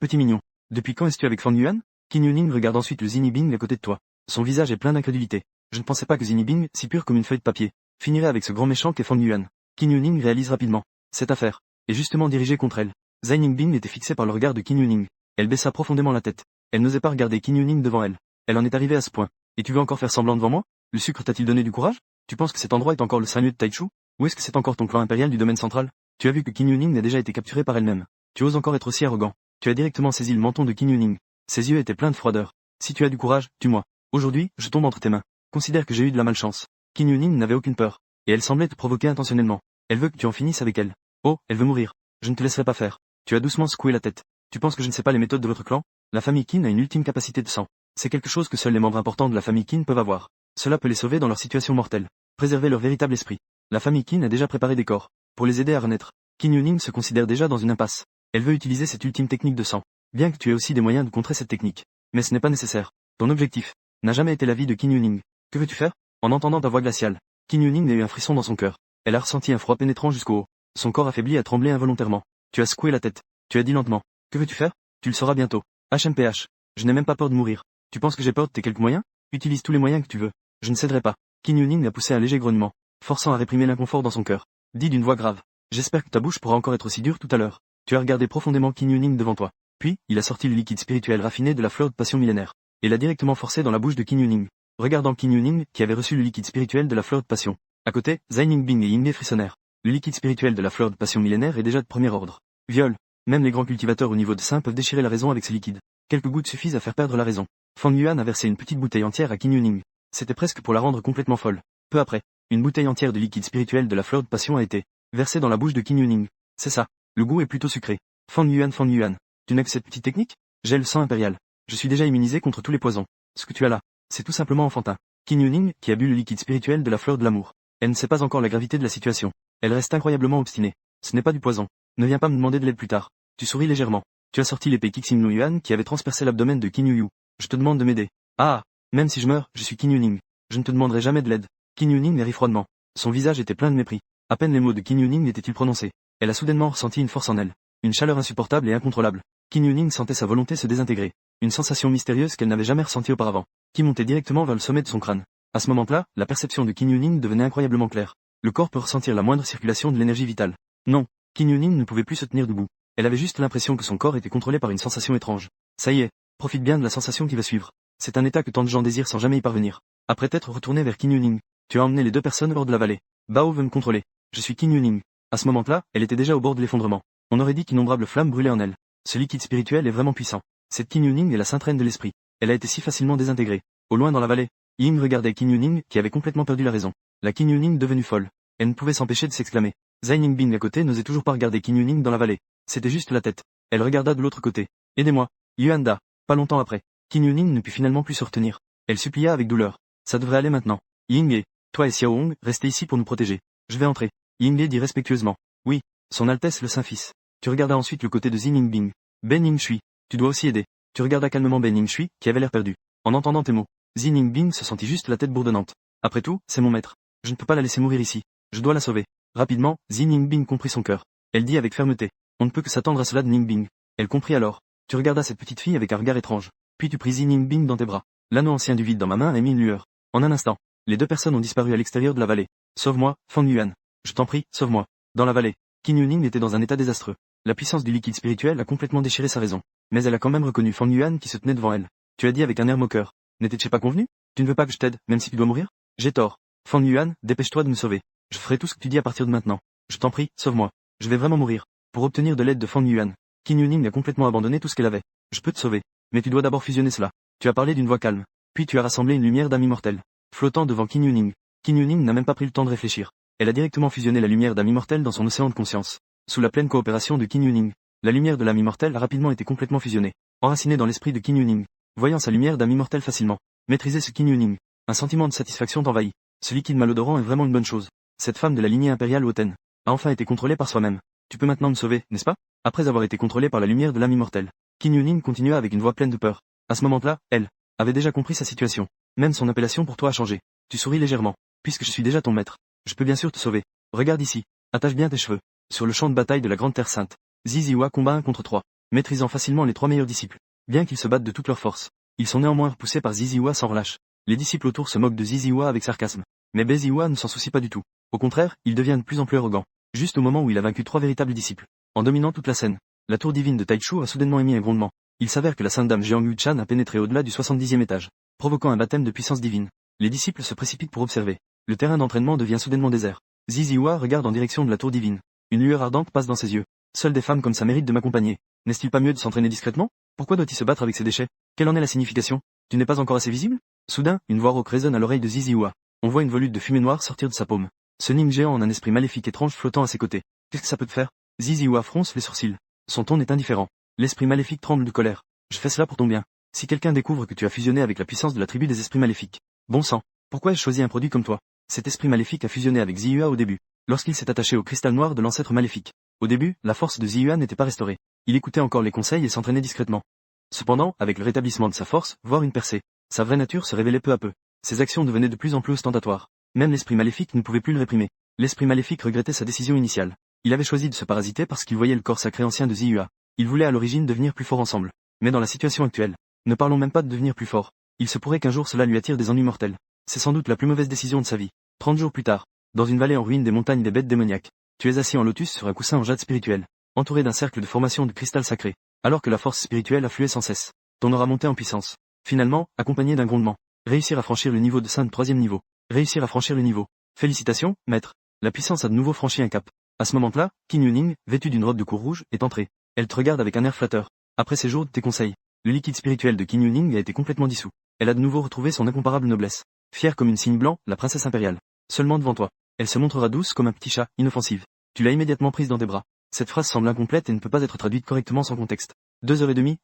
Speaker 1: petit mignon, depuis quand es-tu avec Fang Yuan? Qin Yuning regarde ensuite le Zinibing à côté de toi. Son visage est plein d'incrédulité. Je ne pensais pas que Zinibing, si pur comme une feuille de papier, finirait avec ce grand méchant qu'est Fang Yuan. Qin Yuning réalise rapidement. Cette affaire est justement dirigée contre elle. Zhai Ningbing était fixée par le regard de Qin Yuning. Elle baissa profondément la tête. Elle n'osait pas regarder Qin Yuning devant elle. Elle en est arrivée à ce point. Et tu veux encore faire semblant devant moi? Le sucre t'a-t-il donné du courage? Tu penses que cet endroit est encore le Saint-Lieu de Taichu? Ou est-ce que c'est encore ton clan impérial du domaine central? Tu as vu que Qin Yuning a déjà été capturée par elle-même. Tu oses encore être aussi arrogant. Tu as directement saisi le menton de Qin Yuning. Ses yeux étaient pleins de froideur. Si tu as du courage, tue-moi. Aujourd'hui, je tombe entre tes mains. Considère que j'ai eu de la malchance. Qin Yuning n'avait aucune peur. Et elle semblait te provoquer intentionnellement. Elle veut que tu en finisses avec elle. Oh, elle veut mourir. Je ne te laisserai pas faire. Tu as doucement secoué la tête. Tu penses que je ne sais pas les méthodes de votre clan? La famille Qin a une ultime capacité de sang. C'est quelque chose que seuls les membres importants de la famille Qin peuvent avoir. Cela peut les sauver dans leur situation mortelle. Préserver leur véritable esprit. La famille Qin a déjà préparé des corps. Pour les aider à renaître. Qin Yuning se considère déjà dans une impasse. Elle veut utiliser cette ultime technique de sang. Bien que tu aies aussi des moyens de contrer cette technique. Mais ce n'est pas nécessaire. Ton objectif n'a jamais été la vie de Qin Yuning. Que veux-tu faire? En entendant ta voix glaciale, Qin Yuning a eu un frisson dans son cœur. Elle a ressenti un froid pénétrant jusqu'au haut. Son corps affaibli a tremblé involontairement. Tu as secoué la tête. Tu as dit lentement. Que veux-tu faire? Tu le sauras bientôt. HMPH. Je n'ai même pas peur de mourir. Tu penses que j'ai peur de tes quelques moyens? Utilise tous les moyens que tu veux. Je ne céderai pas. Qin Yuning a poussé un léger grognement, forçant à réprimer l'inconfort dans son cœur. Dit d'une voix grave. J'espère que ta bouche pourra encore être aussi dure tout à l'heure. Tu as regardé profondément Qin Yuning devant toi. Puis, il a sorti le liquide spirituel raffiné de la fleur de passion millénaire. Et l'a directement forcé dans la bouche de Qin Yuning. Regardant Qin Yuning, qui avait reçu le liquide spirituel de la fleur de passion. À côté, Zhai Ningbing et Yingye frissonnèrent. Le liquide spirituel de la fleur de passion millénaire est déjà de premier ordre. Viol. Même les grands cultivateurs au niveau de Saint peuvent déchirer la raison avec ce liquide. Quelques gouttes suffisent à faire perdre la raison. Fang Yuan a versé une petite bouteille entière à Qin Yuning. C'était presque pour la rendre complètement folle. Peu après, une bouteille entière de liquide spirituel de la fleur de passion a été versée dans la bouche de Qin Yuning. C'est ça. Le goût est plutôt sucré. Fang Yuan. Tu n'as que cette petite technique? J'ai le sang impérial. Je suis déjà immunisé contre tous les poisons. Ce que tu as là, c'est tout simplement enfantin. Qin Yuning, qui a bu le liquide spirituel de la fleur de l'amour. Elle ne sait pas encore la gravité de la situation. Elle reste incroyablement obstinée. Ce n'est pas du poison. Ne viens pas me demander de l'aide plus tard. Tu souris légèrement. Tu as sorti l'épée Qixing No Yuan qui avait transpercé l'abdomen de Qin Yuyu. Je te demande de m'aider. Ah, même si je meurs, je suis Qin Yuning. Je ne te demanderai jamais de l'aide. Qin Yuning rit froidement. Son visage était plein de mépris. À peine les mots de Qin Yuning étaient-ils prononcés. Elle a soudainement ressenti une force en elle. Une chaleur insupportable et incontrôlable. Qin Yuning sentait sa volonté se désintégrer. Une sensation mystérieuse qu'elle n'avait jamais ressentie auparavant. Qui montait directement vers le sommet de son crâne. À ce moment-là, la perception de Qin Yuning devenait incroyablement claire. Le corps peut ressentir la moindre circulation de l'énergie vitale. Non, Qin Yuning ne pouvait plus se tenir debout. Elle avait juste l'impression que son corps était contrôlé par une sensation étrange. Ça y est, profite bien de la sensation qui va suivre. C'est un état que tant de gens désirent sans jamais y parvenir. Après t'être retourné vers Qin Yuning, tu as emmené les deux personnes hors de la vallée. Bao veut me contrôler. Je suis Qin Yuning. À ce moment-là, elle était déjà au bord de l'effondrement. On aurait dit qu'innombrables flammes brûlaient en elle. Ce liquide spirituel est vraiment puissant. Cette Qin Yuning est la sainte reine de l'esprit. Elle a été si facilement désintégrée. Au loin dans la vallée, Ying regardait Qin Yuning qui avait complètement perdu la raison. La Qin Yuning devenue folle. Elle ne pouvait s'empêcher de s'exclamer. Zhai Ningbing à côté n'osait toujours pas regarder Qin Yuning dans la vallée. C'était juste la tête. Elle regarda de l'autre côté. Aidez-moi. Yuanda. Pas longtemps après, Qin Yuning ne put finalement plus se retenir. Elle supplia avec douleur. Ça devrait aller maintenant. Yingye, toi et Xiao Hong, restez ici pour nous protéger. Je vais entrer. Yingye dit respectueusement. Oui, Son Altesse le Saint-Fils. Tu regardas ensuite le côté de Zhi Ningbing. Ben Yingshui. Tu dois aussi aider. Tu regardas calmement Ben Yingshui, qui avait l'air perdu. En entendant tes mots, Zhi Ningbing se sentit juste la tête bourdonnante. Après tout, c'est mon maître. Je ne peux pas la laisser mourir ici. Je dois la sauver. Rapidement, Zhi Ningbing comprit son cœur. Elle dit avec fermeté. On ne peut que s'attendre à cela de Ningbing. Elle comprit alors. Tu regardas cette petite fille avec un regard étrange. Puis tu pris Zhi Ningbing dans tes bras. L'anneau ancien du vide dans ma main a émis une lueur. En un instant, les deux personnes ont disparu à l'extérieur de la vallée. Sauve-moi, Fang Yuan. Je t'en prie, sauve-moi. Dans la vallée, Qin Yuning était dans un état désastreux. La puissance du liquide spirituel a complètement déchiré sa raison. Mais elle a quand même reconnu Fang Yuan qui se tenait devant elle. Tu as dit avec un air moqueur. N'était-ce pas convenu? Tu ne veux pas que je t'aide, même si tu dois mourir? J'ai tort. Fang Yuan, dépêche-toi de me sauver. Je ferai tout ce que tu dis à partir de maintenant. Je t'en prie, sauve-moi. Je vais vraiment mourir. Pour obtenir de l'aide de Fang Yuan, Qin Yuning a complètement abandonné tout ce qu'elle avait. Je peux te sauver. Mais tu dois d'abord fusionner cela. Tu as parlé d'une voix calme. Puis tu as rassemblé une lumière d'âme immortelle. Flottant devant Qin Yuning. Qin Yuning n'a même pas pris le temps de réfléchir. Elle a directement fusionné la lumière d'âme immortelle dans son océan de conscience. Sous la pleine coopération de Qin Yuning, la lumière de l'âme immortelle a rapidement été complètement fusionnée. Enracinée dans l'esprit de Qin Yuning. Voyant sa lumière d'âme immortelle facilement maîtriser ce Qin Yuning, un sentiment de satisfaction t'envahit. Ce liquide malodorant est vraiment une bonne chose. Cette femme de la lignée impériale hautaine a enfin été contrôlée par soi-même. Tu peux maintenant me sauver, n'est-ce pas? Après avoir été contrôlée par la lumière de l'âme immortelle, Qin Yuning continua avec une voix pleine de peur. À ce moment-là, elle avait déjà compris sa situation. Même son appellation pour toi a changé. Tu souris légèrement. Puisque je suis déjà ton maître, je peux bien sûr te sauver. Regarde ici. Attache bien tes cheveux. Sur le champ de bataille de la Grande Terre Sainte, Ziziwa combat 1 contre 3, maîtrisant facilement les 3 meilleurs disciples. Bien qu'ils se battent de toute leur force, ils sont néanmoins repoussés par Ziziwa sans relâche. Les disciples autour se moquent de Ziziwa avec sarcasme. Mais Beziwa ne s'en soucie pas du tout. Au contraire, il devient de plus en plus arrogant. Juste au moment où il a vaincu 3 véritables disciples. En dominant toute la scène, la tour divine de Taichu a soudainement émis un grondement. Il s'avère que la sainte dame Jiang Yu-chan a pénétré au-delà du 70e étage, provoquant un baptême de puissance divine. Les disciples se précipitent pour observer. Le terrain d'entraînement devient soudainement désert. Ziziwa regarde en direction de la tour divine. Une lueur ardente passe dans ses yeux. Seules des femmes comme ça méritent de m'accompagner. N'est-il pas mieux de s'entraîner discrètement? Pourquoi doit-il se battre avec ces déchets? Quelle en est la signification? Tu n'es pas encore assez visible? Soudain, une voix rauque résonne à l'oreille de Ziziwa. On voit une volute de fumée noire sortir de sa paume. Ce Ning géant en un esprit maléfique étrange flottant à ses côtés. Qu'est-ce que ça peut te faire? Ziziwa fronce les sourcils. Son ton est indifférent. L'esprit maléfique tremble de colère. Je fais cela pour ton bien. Si quelqu'un découvre que tu as fusionné avec la puissance de la tribu des esprits maléfiques. Bon sang. Pourquoi ai-je choisi un produit comme toi? Cet esprit maléfique a fusionné avec Ziyua au début, lorsqu'il s'est attaché au cristal noir de l'ancêtre maléfique. Au début, la force de Ziyua n'était pas restaurée. Il écoutait encore les conseils et s'entraînait discrètement. Cependant, avec le rétablissement de sa force, voire une percée, sa vraie nature se révélait peu à peu. Ses actions devenaient de plus en plus ostentatoires. Même l'esprit maléfique ne pouvait plus le réprimer. L'esprit maléfique regrettait sa décision initiale. Il avait choisi de se parasiter parce qu'il voyait le corps sacré ancien de Ziyua. Il voulait à l'origine devenir plus fort ensemble. Mais dans la situation actuelle, ne parlons même pas de devenir plus fort. Il se pourrait qu'un jour cela lui attire des ennuis mortels. C'est sans doute la plus mauvaise décision de sa vie. 30 jours plus tard, dans une vallée en ruine des montagnes des bêtes démoniaques, tu es assis en lotus sur un coussin en jade spirituel, entouré d'un cercle de formation de cristal sacré, alors que la force spirituelle affluait sans cesse. Ton aura monté en puissance. Finalement, accompagné d'un grondement. Réussir à franchir le niveau de saint de 3e niveau. Réussir à franchir le niveau. Félicitations, maître. La puissance a de nouveau franchi un cap. À ce moment-là, Qin Yuning, vêtue d'une robe de cour rouge, est entrée. Elle te regarde avec un air flatteur. Après ces jours de tes conseils, le liquide spirituel de Qin Yuning a été complètement dissous. Elle a de nouveau retrouvé son incomparable noblesse. Fière comme une cygne blanc, la princesse impériale. Seulement devant toi. Elle se montrera douce comme un petit chat, inoffensive. Tu l'as immédiatement prise dans tes bras. Cette phrase semble incomplète et ne peut pas être traduite correctement sans contexte. 2h30,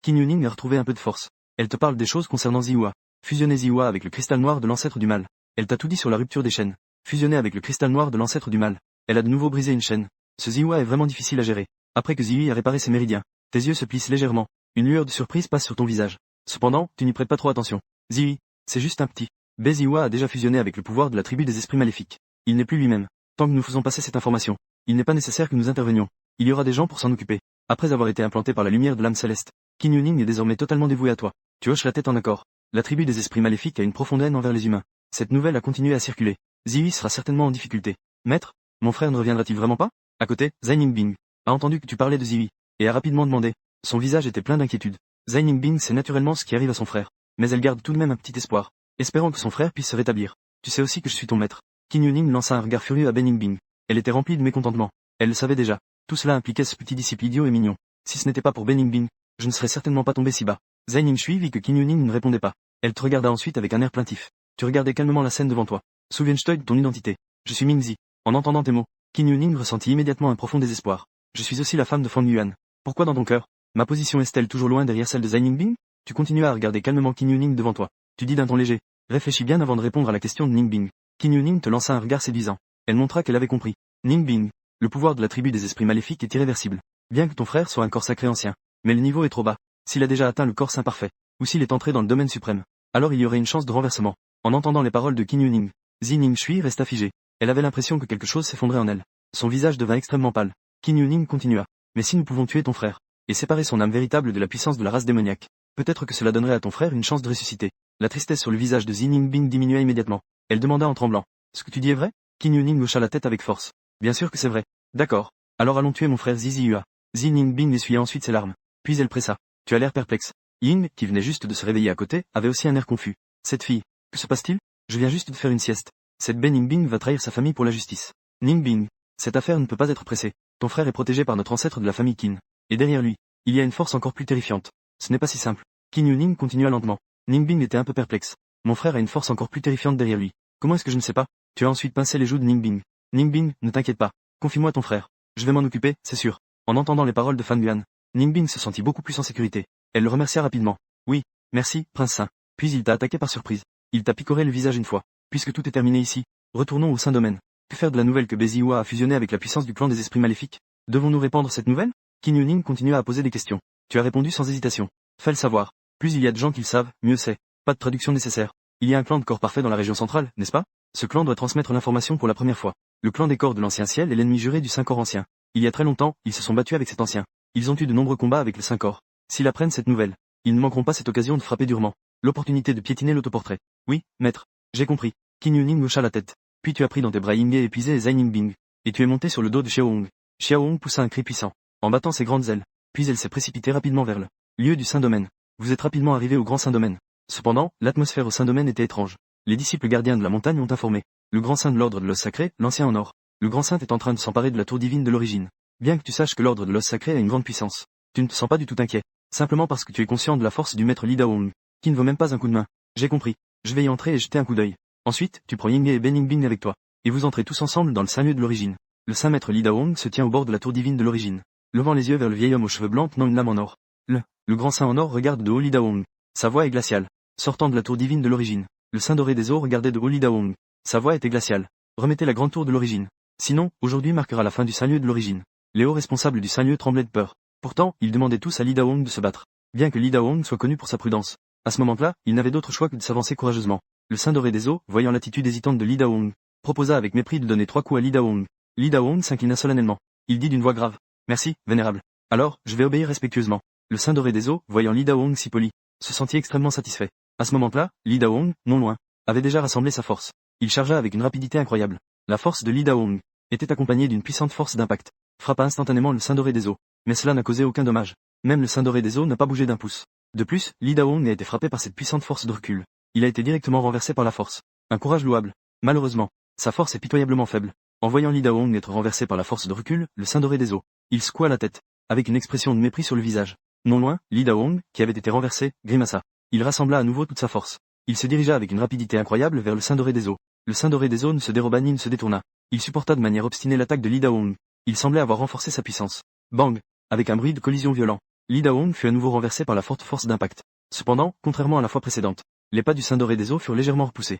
Speaker 1: Qin Yuning a retrouvé un peu de force. Elle te parle des choses concernant Ziyua. Fusionner Ziyua avec le cristal noir de l'ancêtre du mal. Elle t'a tout dit sur la rupture des chaînes. Fusionner avec le cristal noir de l'ancêtre du mal. Elle a de nouveau brisé une chaîne. Ce Ziyua est vraiment difficile à gérer. Après que Ziyui a réparé ses méridiens, tes yeux se plissent légèrement. Une lueur de surprise passe sur ton visage. Cependant, tu n'y prêtes pas trop attention. Ziyui, c'est juste un petit. Ziyua a déjà fusionné avec le pouvoir de la tribu des esprits maléfiques. Il n'est plus lui-même. Tant que nous faisons passer cette information, il n'est pas nécessaire que nous intervenions. Il y aura des gens pour s'en occuper. Après avoir été implanté par la lumière de l'âme céleste, Qin Yuning est désormais totalement dévoué à toi. Tu hoches la tête en accord. La tribu des esprits maléfiques a une profonde haine envers les humains. Cette nouvelle a continué à circuler. Ziyui sera certainement en difficulté. Maître, mon frère ne reviendra-t-il vraiment pas? À côté, Zai Ningbing a entendu que tu parlais de Ziyui, et a rapidement demandé. Son visage était plein d'inquiétude. Zai Ningbing sait naturellement ce qui arrive à son frère, mais elle garde tout de même un petit espoir, espérant que son frère puisse se rétablir. Tu sais aussi que je suis ton maître. Qin Yuning lança un regard furieux à Ningbing. Elle était remplie de mécontentement. Elle le savait déjà. Tout cela impliquait ce petit disciple idiot et mignon. Si ce n'était pas pour Ningbing, je ne serais certainement pas tombé si bas. Zai Ningshui vit que Qin Yuning ne répondait pas. Elle te regarda ensuite avec un air plaintif. Tu regardais calmement la scène devant toi. Souviens-toi de ton identité. Je suis Mingzi. En entendant tes mots, Qin Yuning ressentit immédiatement un profond désespoir. Je suis aussi la femme de Fang Yuan. Pourquoi dans ton cœur? Ma position est-elle toujours loin derrière celle de Zai Ningbing? Tu continuas à regarder calmement Qin Yuning devant toi. Tu dis d'un ton léger. Réfléchis bien avant de répondre à la question de Ningbing. Qin Yuning te lança un regard séduisant. Elle montra qu'elle avait compris. Ningbing. Le pouvoir de la tribu des esprits maléfiques est irréversible. Bien que ton frère soit un corps sacré ancien. Mais le niveau est trop bas. S'il a déjà atteint le corps saint parfait, ou s'il est entré dans le domaine suprême, alors il y aurait une chance de renversement. En entendant les paroles de Qin Yuning, Zai Ningshui resta figée. Elle avait l'impression que quelque chose s'effondrait en elle. Son visage devint extrêmement pâle. Qin Yuning continua. Mais si nous pouvons tuer ton frère, et séparer son âme véritable de la puissance de la race démoniaque, peut-être que cela donnerait à ton frère une chance de ressusciter. La tristesse sur le visage de Zai Ningbing diminua immédiatement. Elle demanda en tremblant. Ce que tu dis est vrai? Qin Yuning hocha la tête avec force. Bien sûr que c'est vrai. D'accord. Alors allons tuer mon frère Ziyua. Zai Ningbing essuya ensuite ses larmes. Puis elle pressa. Tu as l'air perplexe. Ying, qui venait juste de se réveiller à côté, avait aussi un air confus. Cette fille. Que se passe-t-il? Je viens juste de faire une sieste. Cette Ningbing va trahir sa famille pour la justice. Ningbing. Cette affaire ne peut pas être pressée. Ton frère est protégé par notre ancêtre de la famille Qin. Et derrière lui, il y a une force encore plus terrifiante. Ce n'est pas si simple. Qin Yuning continua lentement. Ningbing était un peu perplexe. Mon frère a une force encore plus terrifiante derrière lui. Comment est-ce que je ne sais pas? Tu as ensuite pincé les joues de Ningbing. Ningbing, ne t'inquiète pas. Confie-moi ton frère. Je vais m'en occuper, c'est sûr. En entendant les paroles de Fan Yuan, Ningbing se sentit beaucoup plus en sécurité. Elle le remercia rapidement. Oui, merci, prince saint. Puis il t'a attaqué par surprise. Il t'a picoré le visage une fois. Puisque tout est terminé ici, retournons au Saint-Domaine. Que faire de la nouvelle que Ziyua a fusionné avec la puissance du clan des esprits maléfiques? Devons-nous répandre cette nouvelle? Qin Yuning continua à poser des questions. Tu as répondu sans hésitation. Fais le savoir. Plus il y a de gens qui le savent, mieux c'est. Pas de traduction nécessaire. Il y a un clan de corps parfait dans la région centrale, n'est-ce pas? Ce clan doit transmettre l'information pour la première fois. Le clan des corps de l'ancien ciel est l'ennemi juré du Saint-Corps ancien. Il y a très longtemps, ils se sont battus avec cet ancien. Ils ont eu de nombreux combats avec le Saint-Corps. S'ils apprennent cette nouvelle, ils ne manqueront pas cette occasion de frapper durement. L'opportunité de piétiner l'autoportrait. Oui, maître. J'ai compris. Qin Yuning hocha la tête. Puis tu as pris dans tes bras Yingye épuisé et Zai Ningbing, et tu es monté sur le dos de Xiaohong. Xiaohong poussa un cri puissant, en battant ses grandes ailes, puis elle s'est précipitée rapidement vers le lieu du Saint-Domaine. Vous êtes rapidement arrivé au Grand Saint-Domaine. Cependant, l'atmosphère au Saint-Domaine était étrange. Les disciples gardiens de la montagne ont informé le Grand Saint de l'Ordre de l'Os Sacré, l'ancien en or. Le Grand Saint est en train de s'emparer de la tour divine de l'origine. Bien que tu saches que l'Ordre de l'Os Sacré a une grande puissance, tu ne te sens pas du tout inquiet, simplement parce que tu es conscient de la force du maître Li Daohong, qui ne vaut même pas un coup de main. J'ai compris. Je vais y entrer et jeter un coup d'œil. Ensuite, tu prends Yingye et Ben Yingbing avec toi, et vous entrez tous ensemble dans le saint lieu de l'origine. Le saint maître Li Daohong se tient au bord de la tour divine de l'origine, levant les yeux vers le vieil homme aux cheveux blancs tenant une lame en or. Le grand saint en or regarde de haut Li Daohong. Sa voix est glaciale. Sortant de la tour divine de l'origine, le saint doré des eaux regardait de haut Li Daohong. Sa voix était glaciale. Remettez la grande tour de l'origine. Sinon, aujourd'hui marquera la fin du saint lieu de l'origine. Les hauts responsables du saint lieu tremblaient de peur. Pourtant, ils demandaient tous à Li Daohong de se battre. Bien que Li Daohong soit connu pour sa prudence, à ce moment-là, il n'avait d'autre choix que de s'avancer courageusement. Le saint doré des eaux, voyant l'attitude hésitante de Li Daohong, proposa avec mépris de donner 3 coups à Li Daohong. Li Daohong s'inclina solennellement. Il dit d'une voix grave. Merci, vénérable. Alors, je vais obéir respectueusement. Le saint doré des eaux, voyant Li Daohong si poli, se sentit extrêmement satisfait. À ce moment-là, Li Daohong, non loin, avait déjà rassemblé sa force. Il chargea avec une rapidité incroyable. La force de Li Daohong était accompagnée d'une puissante force d'impact, frappa instantanément le saint doré des eaux. Mais cela n'a causé aucun dommage. Même le saint doré des eaux n'a pas bougé d'un pouce. De plus, Li Daohong a été frappé par cette puissante force de recul. Il a été directement renversé par la force. Un courage louable. Malheureusement, sa force est pitoyablement faible. En voyant Li Daohong être renversé par la force de recul, le saint doré des eaux, il secoua la tête, avec une expression de mépris sur le visage. Non loin, Li Daohong, qui avait été renversé, grimaça. Il rassembla à nouveau toute sa force. Il se dirigea avec une rapidité incroyable vers le saint doré des eaux. Le saint doré des eaux ne se déroba ni ne se détourna. Il supporta de manière obstinée l'attaque de Li Daohong. Il semblait avoir renforcé sa puissance. Bang! Avec un bruit de collision violent, Li Daohong fut à nouveau renversé par la forte force d'impact. Cependant, contrairement à la fois précédente, les pas du saint doré des eaux furent légèrement repoussés.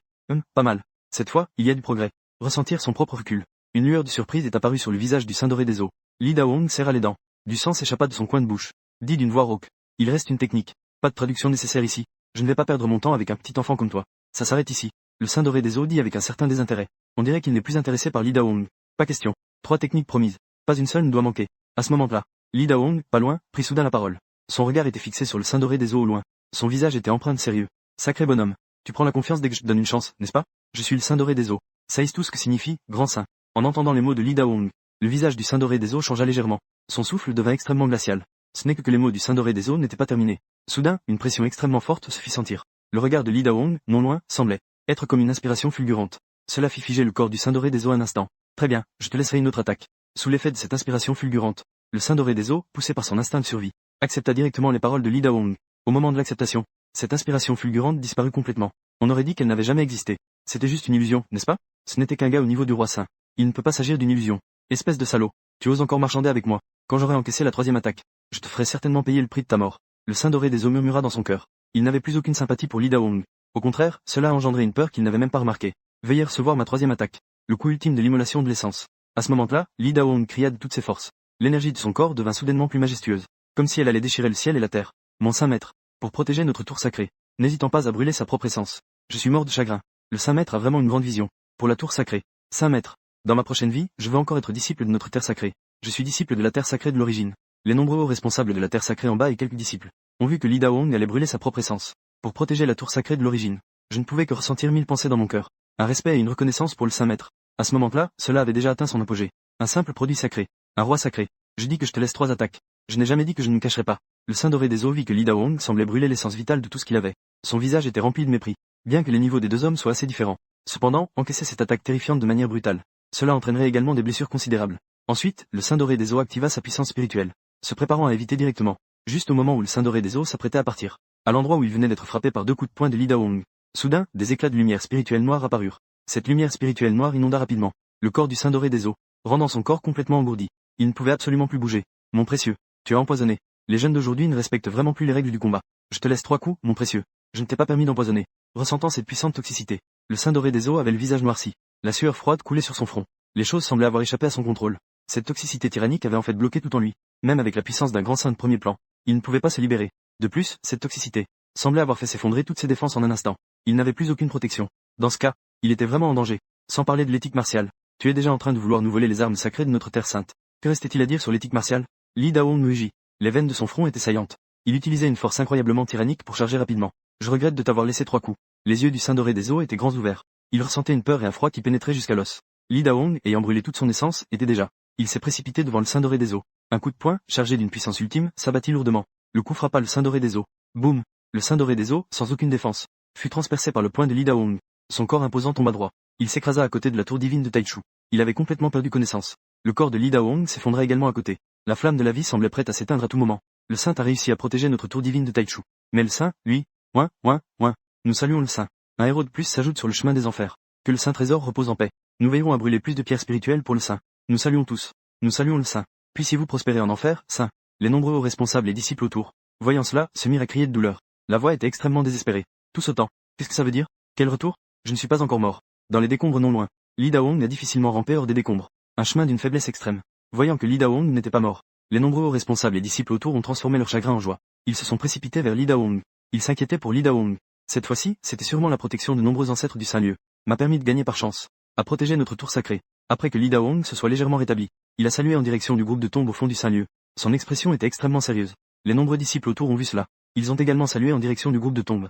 Speaker 1: Pas mal. Cette fois, il y a du progrès. Ressentir son propre recul. Une lueur de surprise est apparue sur le visage du saint doré des eaux. Li Daohong serra les dents. Du sang s'échappa de son coin de bouche. Dit d'une voix rauque. Il reste une technique. Pas de traduction nécessaire ici. Je ne vais pas perdre mon temps avec un petit enfant comme toi. Ça s'arrête ici. Le saint doré des eaux dit avec un certain désintérêt. On dirait qu'il n'est plus intéressé par Li Daohong. Pas question. 3 techniques promises. Pas une seule ne doit manquer. À ce moment-là, Li Daohong, pas loin, prit soudain la parole. Son regard était fixé sur le saint doré des eaux au loin. Son visage était empreint de sérieux. Sacré bonhomme. Tu prends la confiance dès que je te donne une chance, n'est-ce pas? Je suis le saint doré des eaux. Savez tout ce que signifie, grand saint. En entendant les mots de Li Daohong, le visage du saint doré des eaux changea légèrement. Son souffle devint extrêmement glacial. Ce n'est que les mots du saint doré des eaux n'étaient pas terminés. Soudain, une pression extrêmement forte se fit sentir. Le regard de Li Daohong, non loin, semblait être comme une inspiration fulgurante. Cela fit figer le corps du saint doré des eaux un instant. Très bien, je te laisserai une autre attaque. Sous l'effet de cette inspiration fulgurante, le saint doré des eaux, poussé par son instinct de survie, accepta directement les paroles de Li Daohong. Au moment de l'acceptation, cette inspiration fulgurante disparut complètement. On aurait dit qu'elle n'avait jamais existé. C'était juste une illusion, n'est-ce pas? Ce n'était qu'un gars au niveau du roi saint. Il ne peut pas s'agir d'une illusion. Espèce de salaud. Tu oses encore marchander avec moi. Quand j'aurai encaissé la 3e attaque, je te ferai certainement payer le prix de ta mort. Le saint doré des eaux murmura dans son cœur. Il n'avait plus aucune sympathie pour Li Daohong. Au contraire, cela a engendré une peur qu'il n'avait même pas remarquée. Veuillez recevoir ma 3e attaque. Le coup ultime de l'immolation de l'essence. À ce moment-là, Li Daohong cria de toutes ses forces. L'énergie de son corps devint soudainement plus majestueuse, comme si elle allait déchirer le ciel et la terre. Mon saint maître, pour protéger notre tour sacrée, n'hésitant pas à brûler sa propre essence. Je suis mort de chagrin. Le saint maître a vraiment une grande vision. Pour la tour sacrée. Saint maître. Dans ma prochaine vie, je veux encore être disciple de notre terre sacrée. Je suis disciple de la terre sacrée de l'origine. Les nombreux hauts responsables de la terre sacrée en bas et quelques disciples ont vu que Li Daohong allait brûler sa propre essence. Pour protéger la tour sacrée de l'origine. Je ne pouvais que ressentir 1000 pensées dans mon cœur. Un respect et une reconnaissance pour le saint maître. À ce moment-là, cela avait déjà atteint son apogée. Un simple produit sacré. Un roi sacré. Je dis que je te laisse 3 attaques. Je n'ai jamais dit que je ne me cacherais pas. Le saint doré des eaux vit que Li Daohong semblait brûler l'essence vitale de tout ce qu'il avait. Son visage était rempli de mépris. Bien que les niveaux des 2 hommes soient assez différents. Cependant, encaisser cette attaque terrifiante de manière brutale. Cela entraînerait également des blessures considérables. Ensuite, le saint doré des eaux activa sa puissance spirituelle, se préparant à éviter directement, juste au moment où le saint doré des eaux s'apprêtait à partir, à l'endroit où il venait d'être frappé par 2 coups de poing de Li Daohong. Soudain, des éclats de lumière spirituelle noire apparurent. Cette lumière spirituelle noire inonda rapidement le corps du saint doré des eaux, rendant son corps complètement engourdi. Il ne pouvait absolument plus bouger. Mon précieux, tu as empoisonné. Les jeunes d'aujourd'hui ne respectent vraiment plus les règles du combat. Je te laisse 3 coups, mon précieux. Je ne t'ai pas permis d'empoisonner. Ressentant cette puissante toxicité, le saint doré des eaux avait le visage noirci. La sueur froide coulait sur son front. Les choses semblaient avoir échappé à son contrôle. Cette toxicité tyrannique avait en fait bloqué tout en lui. Même avec la puissance d'un grand saint de premier plan, il ne pouvait pas se libérer. De plus, cette toxicité semblait avoir fait s'effondrer toutes ses défenses en un instant. Il n'avait plus aucune protection. Dans ce cas, il était vraiment en danger. Sans parler de l'éthique martiale. Tu es déjà en train de vouloir nous voler les armes sacrées de notre terre sainte. Que restait-il à dire sur l'éthique martiale? Li Daohong mugit. Les veines de son front étaient saillantes. Il utilisait une force incroyablement tyrannique pour charger rapidement. Je regrette de t'avoir laissé 3 coups. Les yeux du saint doré des eaux étaient grands ouverts. Il ressentait une peur et un froid qui pénétraient jusqu'à l'os. Li Daong, ayant brûlé toute son essence, était déjà. Il s'est précipité devant le Saint doré des eaux. Un coup de poing, chargé d'une puissance ultime, s'abattit lourdement. Le coup frappa le Saint doré des eaux. Boum! Le Saint doré des eaux, sans aucune défense, fut transpercé par le poing de Li Daong. Son corps imposant tomba droit. Il s'écrasa à côté de la tour divine de Taichu. Il avait complètement perdu connaissance. Le corps de Li Daong s'effondra également à côté. La flamme de la vie semblait prête à s'éteindre à tout moment. Le Saint a réussi à protéger notre tour divine de Taichu. Mais le Saint, lui, ouin. Nous saluons le Saint. Un héros de plus s'ajoute sur le chemin des enfers. Que le Saint Trésor repose en paix. Nous veillerons à brûler plus de pierres spirituelles pour le Saint. Nous saluons tous. Nous saluons le Saint. Puissiez-vous prospérer en enfer, Saint. Les nombreux hauts responsables et disciples autour, voyant cela, se mirent à crier de douleur. La voix était extrêmement désespérée. Tous autant. Qu'est-ce que ça veut dire? Quel retour? Je ne suis pas encore mort. Dans les décombres non loin, Li Daong a difficilement rampé hors des décombres. Un chemin d'une faiblesse extrême. Voyant que Li Daong n'était pas mort, les nombreux hauts responsables et disciples autour ont transformé leur chagrin en joie. Ils se sont précipités vers Li Daong. Ils s'inquiétaient pour Li Daong. Cette fois-ci, c'était sûrement la protection de nombreux ancêtres du Saint-Lieu. M'a permis de gagner par chance. A protégé notre tour sacrée. Après que Li Daong se soit légèrement rétabli, il a salué en direction du groupe de tombes au fond du Saint-Lieu. Son expression était extrêmement sérieuse. Les nombreux disciples autour ont vu cela. Ils ont également salué en direction du groupe de tombes.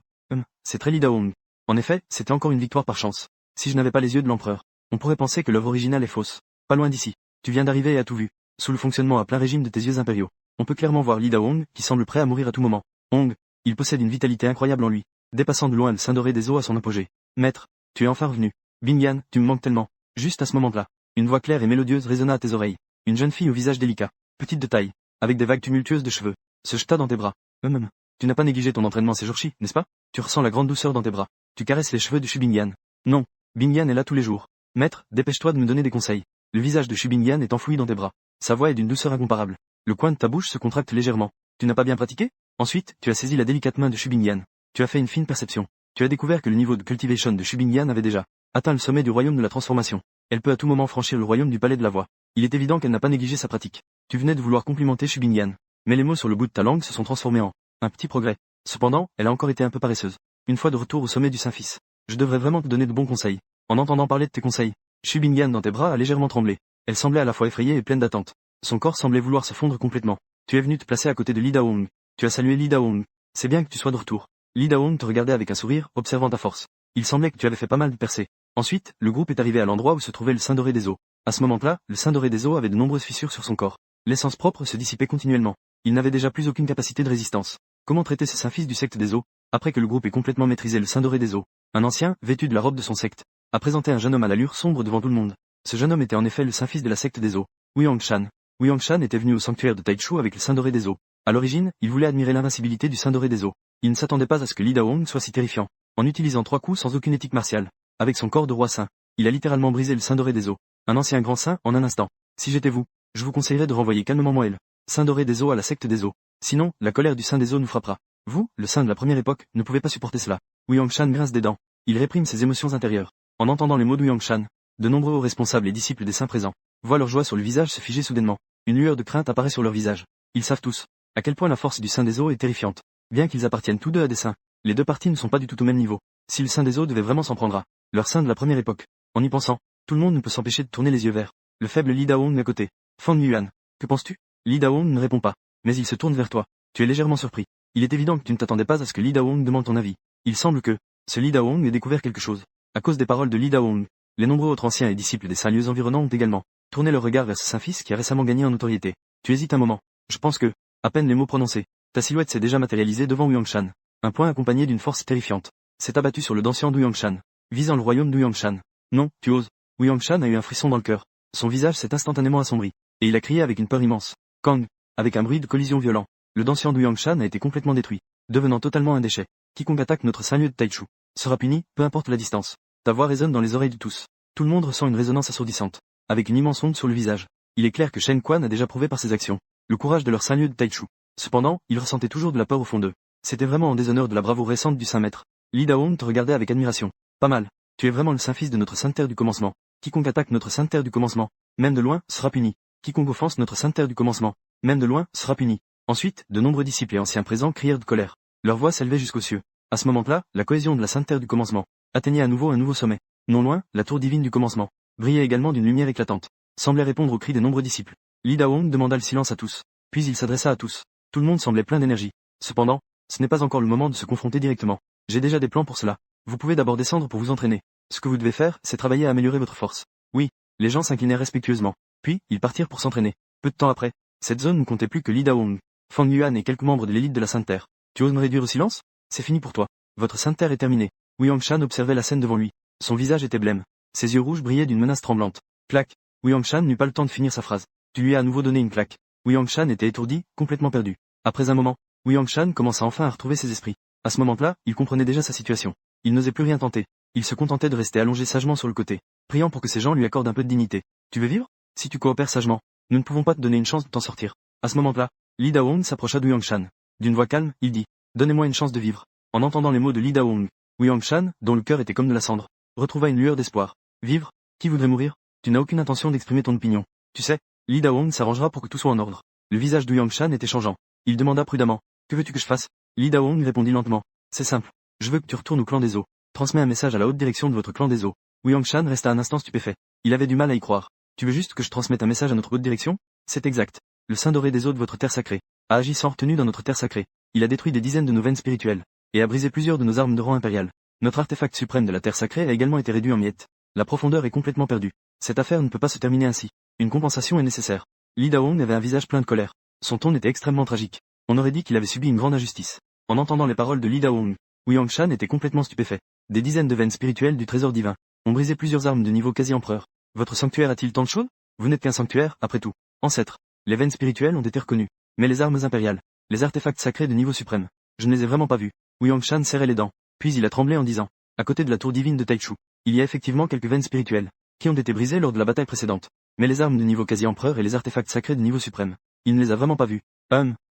Speaker 1: C'est très Li Daong. En effet, c'était encore une victoire par chance. Si je n'avais pas les yeux de l'empereur, on pourrait penser que l'œuvre originale est fausse. Pas loin d'ici. Tu viens d'arriver et as tout vu. Sous le fonctionnement à plein régime de tes yeux impériaux, on peut clairement voir Li Daong, qui semble prêt à mourir à tout moment. Hong, il possède une vitalité incroyable en lui, dépassant de loin le Saint doré des eaux à son apogée. Maître, tu es enfin revenu. Bingyan, tu me manques tellement. Juste à ce moment-là, une voix claire et mélodieuse résonna à tes oreilles. Une jeune fille au visage délicat, petite de taille, avec des vagues tumultueuses de cheveux, se jeta dans tes bras. Tu n'as pas négligé ton entraînement ces jours-ci, n'est-ce pas? Tu ressens la grande douceur dans tes bras. Tu caresses les cheveux de Shu Bingyan. Non, Bingyan est là tous les jours. Maître, dépêche-toi de me donner des conseils. Le visage de Shu Bingyan est enfoui dans tes bras. Sa voix est d'une douceur incomparable. Le coin de ta bouche se contracte légèrement. Tu n'as pas bien pratiqué? Ensuite, tu as saisi la délicate main de Shu Bingyan. Tu as fait une fine perception. Tu as découvert que le niveau de cultivation de Shu Bingyan avait déjà atteint le sommet du royaume de la transformation. Elle peut à tout moment franchir le royaume du palais de la voix. Il est évident qu'elle n'a pas négligé sa pratique. Tu venais de vouloir complimenter Shu Bingyan. Mais les mots sur le bout de ta langue se sont transformés en un petit progrès. Cependant, elle a encore été un peu paresseuse. Une fois de retour au sommet du Saint-Fils, je devrais vraiment te donner de bons conseils. En entendant parler de tes conseils, Shu Bingyan dans tes bras a légèrement tremblé. Elle semblait à la fois effrayée et pleine d'attente. Son corps semblait vouloir se fondre complètement. Tu es venu te placer à côté de Li Daong. Tu as salué Li Daong. C'est bien que tu sois de retour. Li Daong te regardait avec un sourire, observant ta force. Il semblait que tu avais fait pas mal de percées. Ensuite, le groupe est arrivé à l'endroit où se trouvait le Saint doré des eaux. À ce moment-là, le Saint doré des eaux avait de nombreuses fissures sur son corps. L'essence propre se dissipait continuellement. Il n'avait déjà plus aucune capacité de résistance. Comment traiter ce saint fils du secte des eaux? Après que le groupe ait complètement maîtrisé le Saint doré des eaux, un ancien, vêtu de la robe de son secte, a présenté un jeune homme à l'allure sombre devant tout le monde. Ce jeune homme était en effet le saint fils de la secte des eaux, Huangshan. Huangshan était venu au sanctuaire de Taichu avec le Saint doré des eaux. À l'origine, il voulait admirer l'invincibilité du Saint doré des eaux. Il ne s'attendait pas à ce que Li Daong soit si terrifiant. En utilisant 3 coups sans aucune éthique martiale, avec son corps de roi saint, il a littéralement brisé le Saint doré des eaux. Un ancien grand saint, en un instant. Si j'étais vous, je vous conseillerais de renvoyer calmement Moël, Saint doré des eaux à la secte des eaux. Sinon, la colère du Saint des eaux nous frappera. Vous, le saint de la première époque, ne pouvez pas supporter cela. Huangshan grince des dents. Il réprime ses émotions intérieures. En entendant les mots de Huangshan, de nombreux hauts responsables et disciples des saints présents voient leur joie sur le visage se figer soudainement. Une lueur de crainte apparaît sur leur visage. Ils savent tous à quel point la force du Saint des eaux est terrifiante. Bien qu'ils appartiennent tous deux à des saints, les deux parties ne sont pas du tout au même niveau. Si le Saint des eaux devait vraiment s'en prendre à leur saint de la première époque, en y pensant, tout le monde ne peut s'empêcher de tourner les yeux vers le faible Li Daong à côté. Fan Yuan, que penses-tu? Li Daong ne répond pas, mais il se tourne vers toi. Tu es légèrement surpris. Il est évident que tu ne t'attendais pas à ce que Li Daong demande ton avis. Il semble que ce Li Daong ait découvert quelque chose. À cause des paroles de Li Daong, les nombreux autres anciens et disciples des saints lieux environnants ont également tourné leur regard vers ce saint fils qui a récemment gagné en notoriété. Tu hésites un moment. Je pense que, à peine les mots prononcés, ta silhouette s'est déjà matérialisée devant Huangshan. Un point accompagné d'une force terrifiante s'est abattu sur le dansant d'Huangshan, visant le royaume d'Huangshan. Non, tu oses. Huangshan a eu un frisson dans le cœur. Son visage s'est instantanément assombri, et il a crié avec une peur immense. Kang, avec un bruit de collision violent, le dansant d'Huangshan a été complètement détruit, devenant totalement un déchet. Quiconque attaque notre saint lieu de Taichu sera puni, peu importe la distance. Ta voix résonne dans les oreilles de tous. Tout le monde ressent une résonance assourdissante, avec une immense honte sur le visage. Il est clair que Shen Quan a déjà prouvé par ses actions le courage de leur saint lieu de Taichu. Cependant, ils ressentaient toujours de la peur au fond d'eux. C'était vraiment en déshonneur de la bravoure récente du saint maître. Li Daong te regardait avec admiration. Pas mal. Tu es vraiment le saint fils de notre sainte terre du commencement. Quiconque attaque notre sainte terre du commencement, même de loin, sera puni. Quiconque offense notre sainte terre du commencement, même de loin, sera puni. Ensuite, de nombreux disciples et anciens présents crièrent de colère. Leur voix s'élevait jusqu'aux cieux. À ce moment-là, la cohésion de la sainte terre du commencement atteignait à nouveau un nouveau sommet. Non loin, la tour divine du commencement brillait également d'une lumière éclatante, semblait répondre aux cris des nombreux disciples. Li Daong demanda le silence à tous, puis il s'adressa à tous. Tout le monde semblait plein d'énergie. Cependant, ce n'est pas encore le moment de se confronter directement. J'ai déjà des plans pour cela. Vous pouvez d'abord descendre pour vous entraîner. Ce que vous devez faire, c'est travailler à améliorer votre force. Oui, les gens s'inclinèrent respectueusement. Puis, ils partirent pour s'entraîner. Peu de temps après, cette zone ne comptait plus que Li Daohong, Fang Yuan et quelques membres de l'élite de la Sainte Terre. Tu oses me réduire au silence? C'est fini pour toi. Votre Sainte Terre est terminée. Wei Yangshan observait la scène devant lui. Son visage était blême. Ses yeux rouges brillaient d'une menace tremblante. Clac. Wei Yangshan n'eut pas le temps de finir sa phrase. Tu lui as à nouveau donné une claque. Wei Yangshan était étourdi, complètement perdu. Après un moment, Wei Yangshan commença enfin à retrouver ses esprits. À ce moment-là, il comprenait déjà sa situation. Il n'osait plus rien tenter. Il se contentait de rester allongé sagement sur le côté, priant pour que ces gens lui accordent un peu de dignité. Tu veux vivre? Si tu coopères sagement, nous ne pouvons pas te donner une chance de t'en sortir. À ce moment-là, Li Daohong s'approcha de Wei Yangshan. D'une voix calme, il dit, donnez-moi une chance de vivre. En entendant les mots de Li Daohong, Wei Yangshan, dont le cœur était comme de la cendre, retrouva une lueur d'espoir. Vivre? Qui voudrait mourir? Tu n'as aucune intention d'exprimer ton opinion. Tu sais, Li Daohong s'arrangera pour que tout soit en ordre. Le visage de Wei Yangshan était changeant. Il demanda prudemment, que veux-tu que je fasse? Li Daohong répondit lentement, c'est simple. Je veux que tu retournes au clan des eaux. Transmets un message à la haute direction de votre clan des eaux. Wei Yangshan resta un instant stupéfait. Il avait du mal à y croire. Tu veux juste que je transmette un message à notre haute direction? C'est exact. Le Saint doré des eaux de votre terre sacrée a agi sans retenue dans notre terre sacrée. Il a détruit des dizaines de nos veines spirituelles et a brisé plusieurs de nos armes de rang impérial. Notre artefact suprême de la terre sacrée a également été réduit en miettes. La profondeur est complètement perdue. Cette affaire ne peut pas se terminer ainsi. Une compensation est nécessaire. Li Daohong avait un visage plein de colère. Son ton était extrêmement tragique. On aurait dit qu'il avait subi une grande injustice. En entendant les paroles de Li Daohong, Wei Yangshan était complètement stupéfait. Des dizaines de veines spirituelles du trésor divin ont brisé plusieurs armes de niveau quasi-empereur. Votre sanctuaire a-t-il tant de choses? Vous n'êtes qu'un sanctuaire, après tout. Ancêtre. Les veines spirituelles ont été reconnues. Mais les armes impériales, les artefacts sacrés de niveau suprême, je ne les ai vraiment pas vus. Wei Yangshan serrait les dents. Puis il a tremblé en disant, à côté de la tour divine de Taichu, il y a effectivement quelques veines spirituelles, qui ont été brisées lors de la bataille précédente. Mais les armes de niveau quasi-empereur et les artefacts sacrés de niveau suprême, il ne les a vraiment pas vus.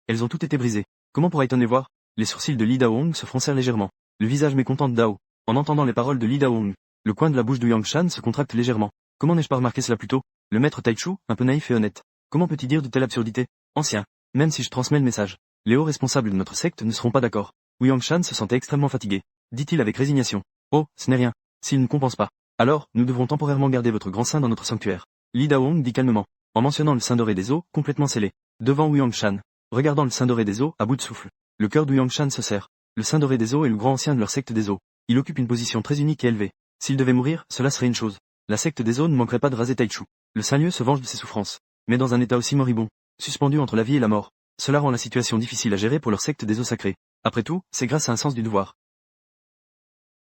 Speaker 1: Elles ont toutes été brisées. Comment pourra-t-on les voir? Les sourcils de Li Daohong se froncèrent légèrement. Le visage mécontent de Dao. En entendant les paroles de Li Daohong, le coin de la bouche de Yangshan se contracte légèrement. Comment n'ai-je pas remarqué cela plus tôt? Le maître Taichu, un peu naïf et honnête. Comment peut-il dire de telles absurdités? Ancien. Même si je transmets le message, les hauts responsables de notre secte ne seront pas d'accord. Wei Yangshan se sentait extrêmement fatigué. Dit-il avec résignation. Oh, ce n'est rien. S'il ne compense pas, alors, nous devrons temporairement garder votre grand saint dans notre sanctuaire. Li Daohong dit calmement, en mentionnant le saint doré des eaux, complètement scellé. Devant Wei Yangshan, regardant le saint doré des eaux, à bout de souffle. Le cœur de Wei Yangshan se serre. Le saint doré des eaux est le grand ancien de leur secte des eaux. Il occupe une position très unique et élevée. S'il devait mourir, cela serait une chose. La secte des eaux ne manquerait pas de raser Taichu. Le saint lieu se venge de ses souffrances. Mais dans un état aussi moribond, suspendu entre la vie et la mort, cela rend la situation difficile à gérer pour leur secte des eaux sacrées. Après tout, c'est grâce à un sens du devoir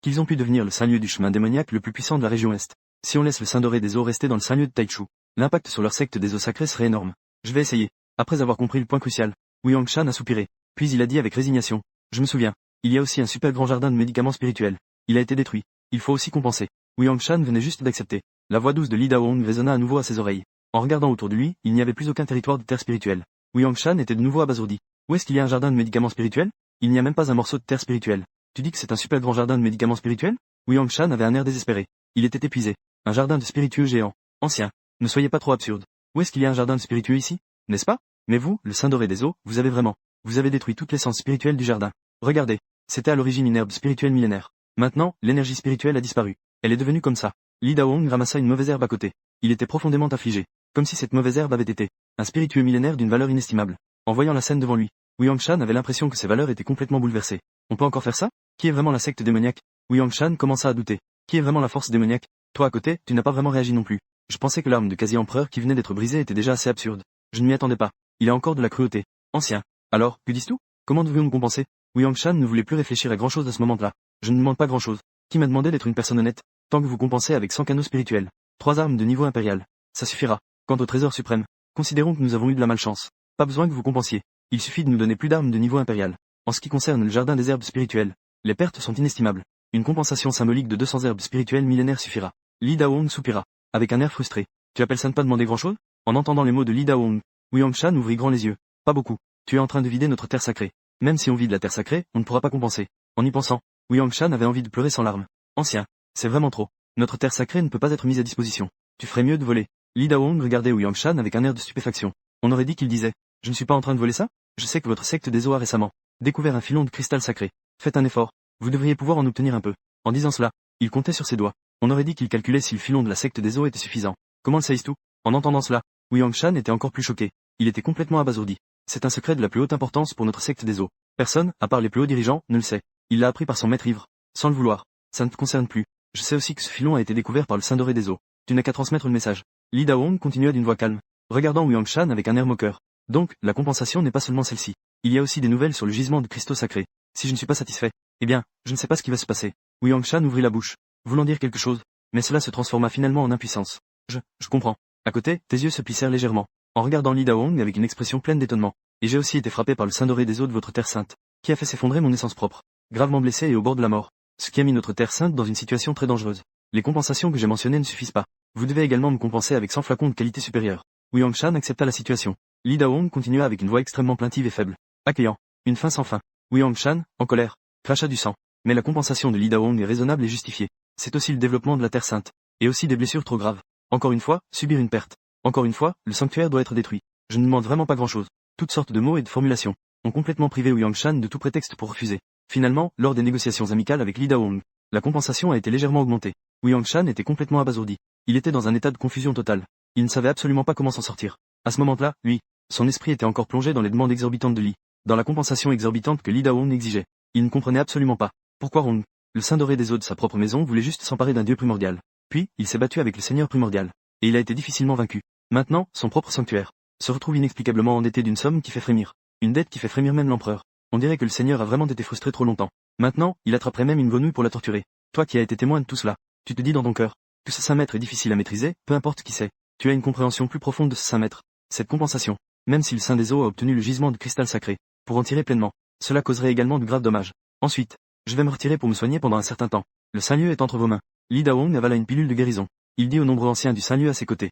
Speaker 1: qu'ils ont pu devenir le saint lieu du chemin démoniaque le plus puissant de la région Est. Si on laisse le saint doré des eaux rester dans le saint lieu de Taichu, l'impact sur leur secte des eaux sacrées serait énorme. Je vais essayer. Après avoir compris le point crucial, Wei Yangshan a soupiré. Puis il a dit avec résignation, je me souviens, il y a aussi un super grand jardin de médicaments spirituels. Il a été détruit. Il faut aussi compenser. Wei Yangshan venait juste d'accepter. La voix douce de Li Daohong résonna à nouveau à ses oreilles. En regardant autour de lui, il n'y avait plus aucun territoire de terre spirituelle. Wei Yangshan était de nouveau abasourdi. Où est-ce qu'il y a un jardin de médicaments spirituels? Il n'y a même pas un morceau de terre spirituelle. Tu dis que c'est un super grand jardin de médicaments spirituels? Wei Yangshan avait un air désespéré. Il était épuisé. Un jardin de spiritueux géant. Ancien. Ne soyez pas trop absurde. Où est-ce qu'il y a un jardin de spiritueux ici? N'est-ce pas? Mais vous, le saint doré des eaux, vous avez vraiment. Vous avez détruit toute l'essence spirituelle du jardin. Regardez. C'était à l'origine une herbe spirituelle millénaire. Maintenant, l'énergie spirituelle a disparu. Elle est devenue comme ça. Li Daohong ramassa une mauvaise herbe à côté. Il était profondément affligé. Comme si cette mauvaise herbe avait été un spiritueux millénaire d'une valeur inestimable. En voyant la scène devant lui, Wei Yangshan avait l'impression que ses valeurs étaient complètement bouleversées. On peut encore faire ça? Qui est vraiment la secte démoniaque? Wei Yangshan commença à douter. Qui est vraiment la force démoniaque? Toi à côté, tu n'as pas vraiment réagi non plus. Je pensais que l'arme de quasi-empereur qui venait d'être brisée était déjà assez absurde. Je ne m'y attendais pas. Il a encore de la cruauté. Ancien. Alors, que dis-tu? Comment devions-nous compenser? Wei Yangshan ne voulait plus réfléchir à grand-chose à ce moment-là. Je ne demande pas grand-chose. Qui m'a demandé d'être une personne honnête? Tant que vous compensez avec 100 canaux spirituels. 3 armes de niveau impérial. Ça suffira. Quant au trésor suprême, considérons que nous avons eu de la malchance. Pas besoin que vous compensiez. Il suffit de nous donner plus d'armes de niveau impérial. En ce qui concerne le jardin des herbes spirituelles, les pertes sont inestimables. Une compensation symbolique de 200 herbes spirituelles millénaires suffira. Li Daohong soupira, avec un air frustré. Tu appelles ça ne pas demander grand-chose? En entendant les mots de Li Daohong, Wei Yangshan ouvrit grand les yeux. Pas beaucoup. Tu es en train de vider notre terre sacrée. Même si on vide la terre sacrée, on ne pourra pas compenser. En y pensant, Wei Yangshan avait envie de pleurer sans larmes. Ancien. C'est vraiment trop. Notre terre sacrée ne peut pas être mise à disposition. Tu ferais mieux de voler. Li Daohong regardait Wei Yangshan avec un air de stupéfaction. On aurait dit qu'il disait, je ne suis pas en train de voler ça? Je sais que votre secte des eaux a récemment découvert un filon de cristal sacré. Faites un effort. Vous devriez pouvoir en obtenir un peu. En disant cela, il comptait sur ses doigts. On aurait dit qu'il calculait si le filon de la secte des eaux était suffisant. Comment le sais-tu? En entendant cela, Wei Yangshan était encore plus choqué. Il était complètement abasourdi. C'est un secret de la plus haute importance pour notre secte des eaux. Personne, à part les plus hauts dirigeants, ne le sait. Il l'a appris par son maître ivre. Sans le vouloir. Ça ne te concerne plus. Je sais aussi que ce filon a été découvert par le Saint Doré des eaux. Tu n'as qu'à transmettre le message. Li Daong continua d'une voix calme, regardant Wu Yangshan avec un air moqueur. Donc, la compensation n'est pas seulement celle-ci. Il y a aussi des nouvelles sur le gisement de cristaux sacrés. Si je ne suis pas satisfait, eh bien, je ne sais pas ce qui va se passer. Wu Yangshan ouvrit la bouche, voulant dire quelque chose, mais cela se transforma finalement en impuissance. Je comprends. À côté, tes yeux se plissèrent légèrement, en regardant Li Daong avec une expression pleine d'étonnement. Et j'ai aussi été frappé par le Saint Doré des eaux de votre terre sainte, qui a fait s'effondrer mon essence propre, gravement blessé et au bord de la mort, ce qui a mis notre terre sainte dans une situation très dangereuse. Les compensations que j'ai mentionnées ne suffisent pas. Vous devez également me compenser avec 100 flacons de qualité supérieure. Wu Yangshan accepta la situation. Li Daong continua avec une voix extrêmement plaintive et faible, accueillant une fin sans fin. Wu Yangshan, en colère, cracha du sang. Mais la compensation de Li Daong est raisonnable et justifiée. C'est aussi le développement de la terre sainte, et aussi des blessures trop graves. Encore une fois, subir une perte. Encore une fois, le sanctuaire doit être détruit. Je ne demande vraiment pas grand-chose. Toutes sortes de mots et de formulations ont complètement privé Wu Yangshan de tout prétexte pour refuser. Finalement, lors des négociations amicales avec Li Daong, la compensation a été légèrement augmentée. Wu Yangshan était complètement abasourdi. Il était dans un état de confusion totale. Il ne savait absolument pas comment s'en sortir. À ce moment-là, lui, son esprit était encore plongé dans les demandes exorbitantes de Li, dans la compensation exorbitante que Li Daong exigeait. Il ne comprenait absolument pas pourquoi Rong, le Saint Doré des eaux de sa propre maison, voulait juste s'emparer d'un dieu primordial. Puis, il s'est battu avec le Seigneur primordial, et il a été difficilement vaincu. Maintenant, son propre sanctuaire se retrouve inexplicablement endetté d'une somme qui fait frémir. Une dette qui fait frémir même l'empereur. On dirait que le Seigneur a vraiment été frustré trop longtemps. Maintenant, il attraperait même une grenouille pour la torturer. Toi qui as été témoin de tout cela, tu te dis dans ton cœur que ce Saint Maître est difficile à maîtriser, peu importe qui c'est. Tu as une compréhension plus profonde de ce Saint Maître. Cette compensation, même si le Saint des eaux a obtenu le gisement de cristal sacré, pour en tirer pleinement, cela causerait également de graves dommages. Ensuite, je vais me retirer pour me soigner pendant un certain temps. Le Saint-Lieu est entre vos mains. Li Daong avala une pilule de guérison. Il dit aux nombreux anciens du Saint-Lieu à ses côtés.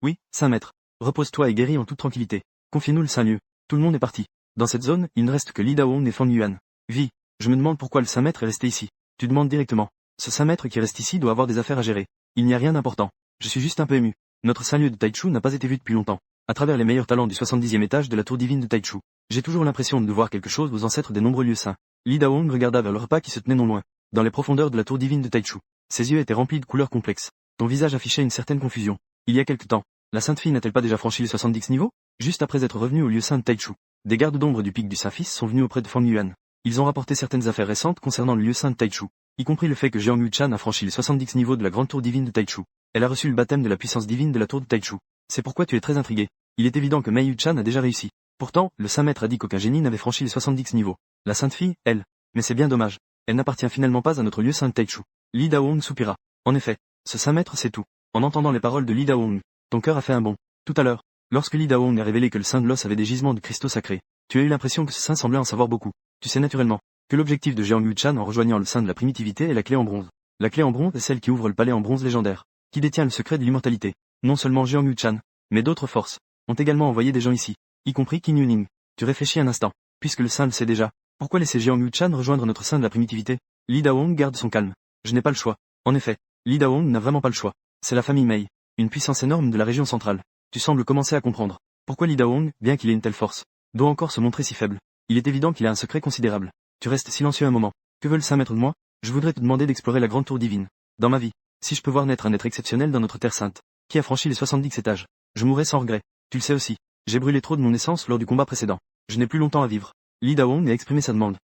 Speaker 1: Oui, Saint Maître. Repose-toi et guéris en toute tranquillité. Confie-nous le Saint-Lieu. Tout le monde est parti. Dans cette zone, il ne reste que Li Daong et Fang Yuan. Vi, je me demande pourquoi le Saint Maître est resté ici. Tu demandes directement. Ce Saint Maître qui reste ici doit avoir des affaires à gérer. Il n'y a rien d'important. Je suis juste un peu ému. Notre Saint-Lieu de Taichu n'a pas été vu depuis longtemps. À travers les meilleurs talents du 70e étage de la tour divine de Taichu, j'ai toujours l'impression de devoir quelque chose aux ancêtres des nombreux lieux saints. Li Daong regarda vers le repas qui se tenait non loin, dans les profondeurs de la tour divine de Taichu. Ses yeux étaient remplis de couleurs complexes. Ton visage affichait une certaine confusion. Il y a quelque temps, la Sainte Fille n'a-t-elle pas déjà franchi les 70 niveaux? Juste après être revenue au lieu saint de Taichu, des gardes d'ombre du pic du Saint-Fils sont venus auprès de Fang Yuan. Ils ont rapporté certaines affaires récentes concernant le lieu saint de Taichu, y compris le fait que Jiang Yuchan a franchi les 70 niveaux de la grande tour divine de Taichu. Elle a reçu le baptême de la puissance divine de la tour de Taichu. C'est pourquoi tu es très intrigué. Il est évident que Mei Yuchan a déjà réussi. Pourtant, le Saint Maître a dit qu'aucun génie n'avait franchi les 70 niveaux. La Sainte Fille, elle. Mais c'est bien dommage. Elle n'appartient finalement pas à notre lieu saint de Taichu. Li Daong soupira. En effet, ce Saint Maître sait tout. En entendant les paroles de Li Daong, ton cœur a fait un bond. Tout à l'heure, lorsque Li Daong a révélé que le Saint de l'os avait des gisements de cristaux sacrés, tu as eu l'impression que ce Saint semblait en savoir beaucoup. Tu sais naturellement que l'objectif de Jiang Yuchan en rejoignant le Saint de la primitivité est la clé en bronze. La clé en bronze est celle qui ouvre le palais en bronze légendaire, qui détient le secret de l'immortalité. Non seulement Jiang Yuchan, mais d'autres forces ont également envoyé des gens ici, y compris Qin Yuning. Tu réfléchis un instant, puisque le Saint le sait déjà. Pourquoi laisser Jiang Yuchan rejoindre notre Saint de la primitivité? Li Daong garde son calme. Je n'ai pas le choix. En effet, Li Daong n'a vraiment pas le choix. C'est la famille Mei, une puissance énorme de la région centrale. Tu sembles commencer à comprendre pourquoi Li Daong, bien qu'il ait une telle force, doit encore se montrer si faible. Il est évident qu'il a un secret considérable. Tu restes silencieux un moment. Que veut le Saint Maître de moi? Je voudrais te demander d'explorer la grande tour divine. Dans ma vie, si je peux voir naître un être exceptionnel dans notre terre sainte, qui a franchi les 70 étages, je mourrai sans regret. Tu le sais aussi. J'ai brûlé trop de mon essence lors du combat précédent. Je n'ai plus longtemps à vivre. Li Daong a exprimé sa demande.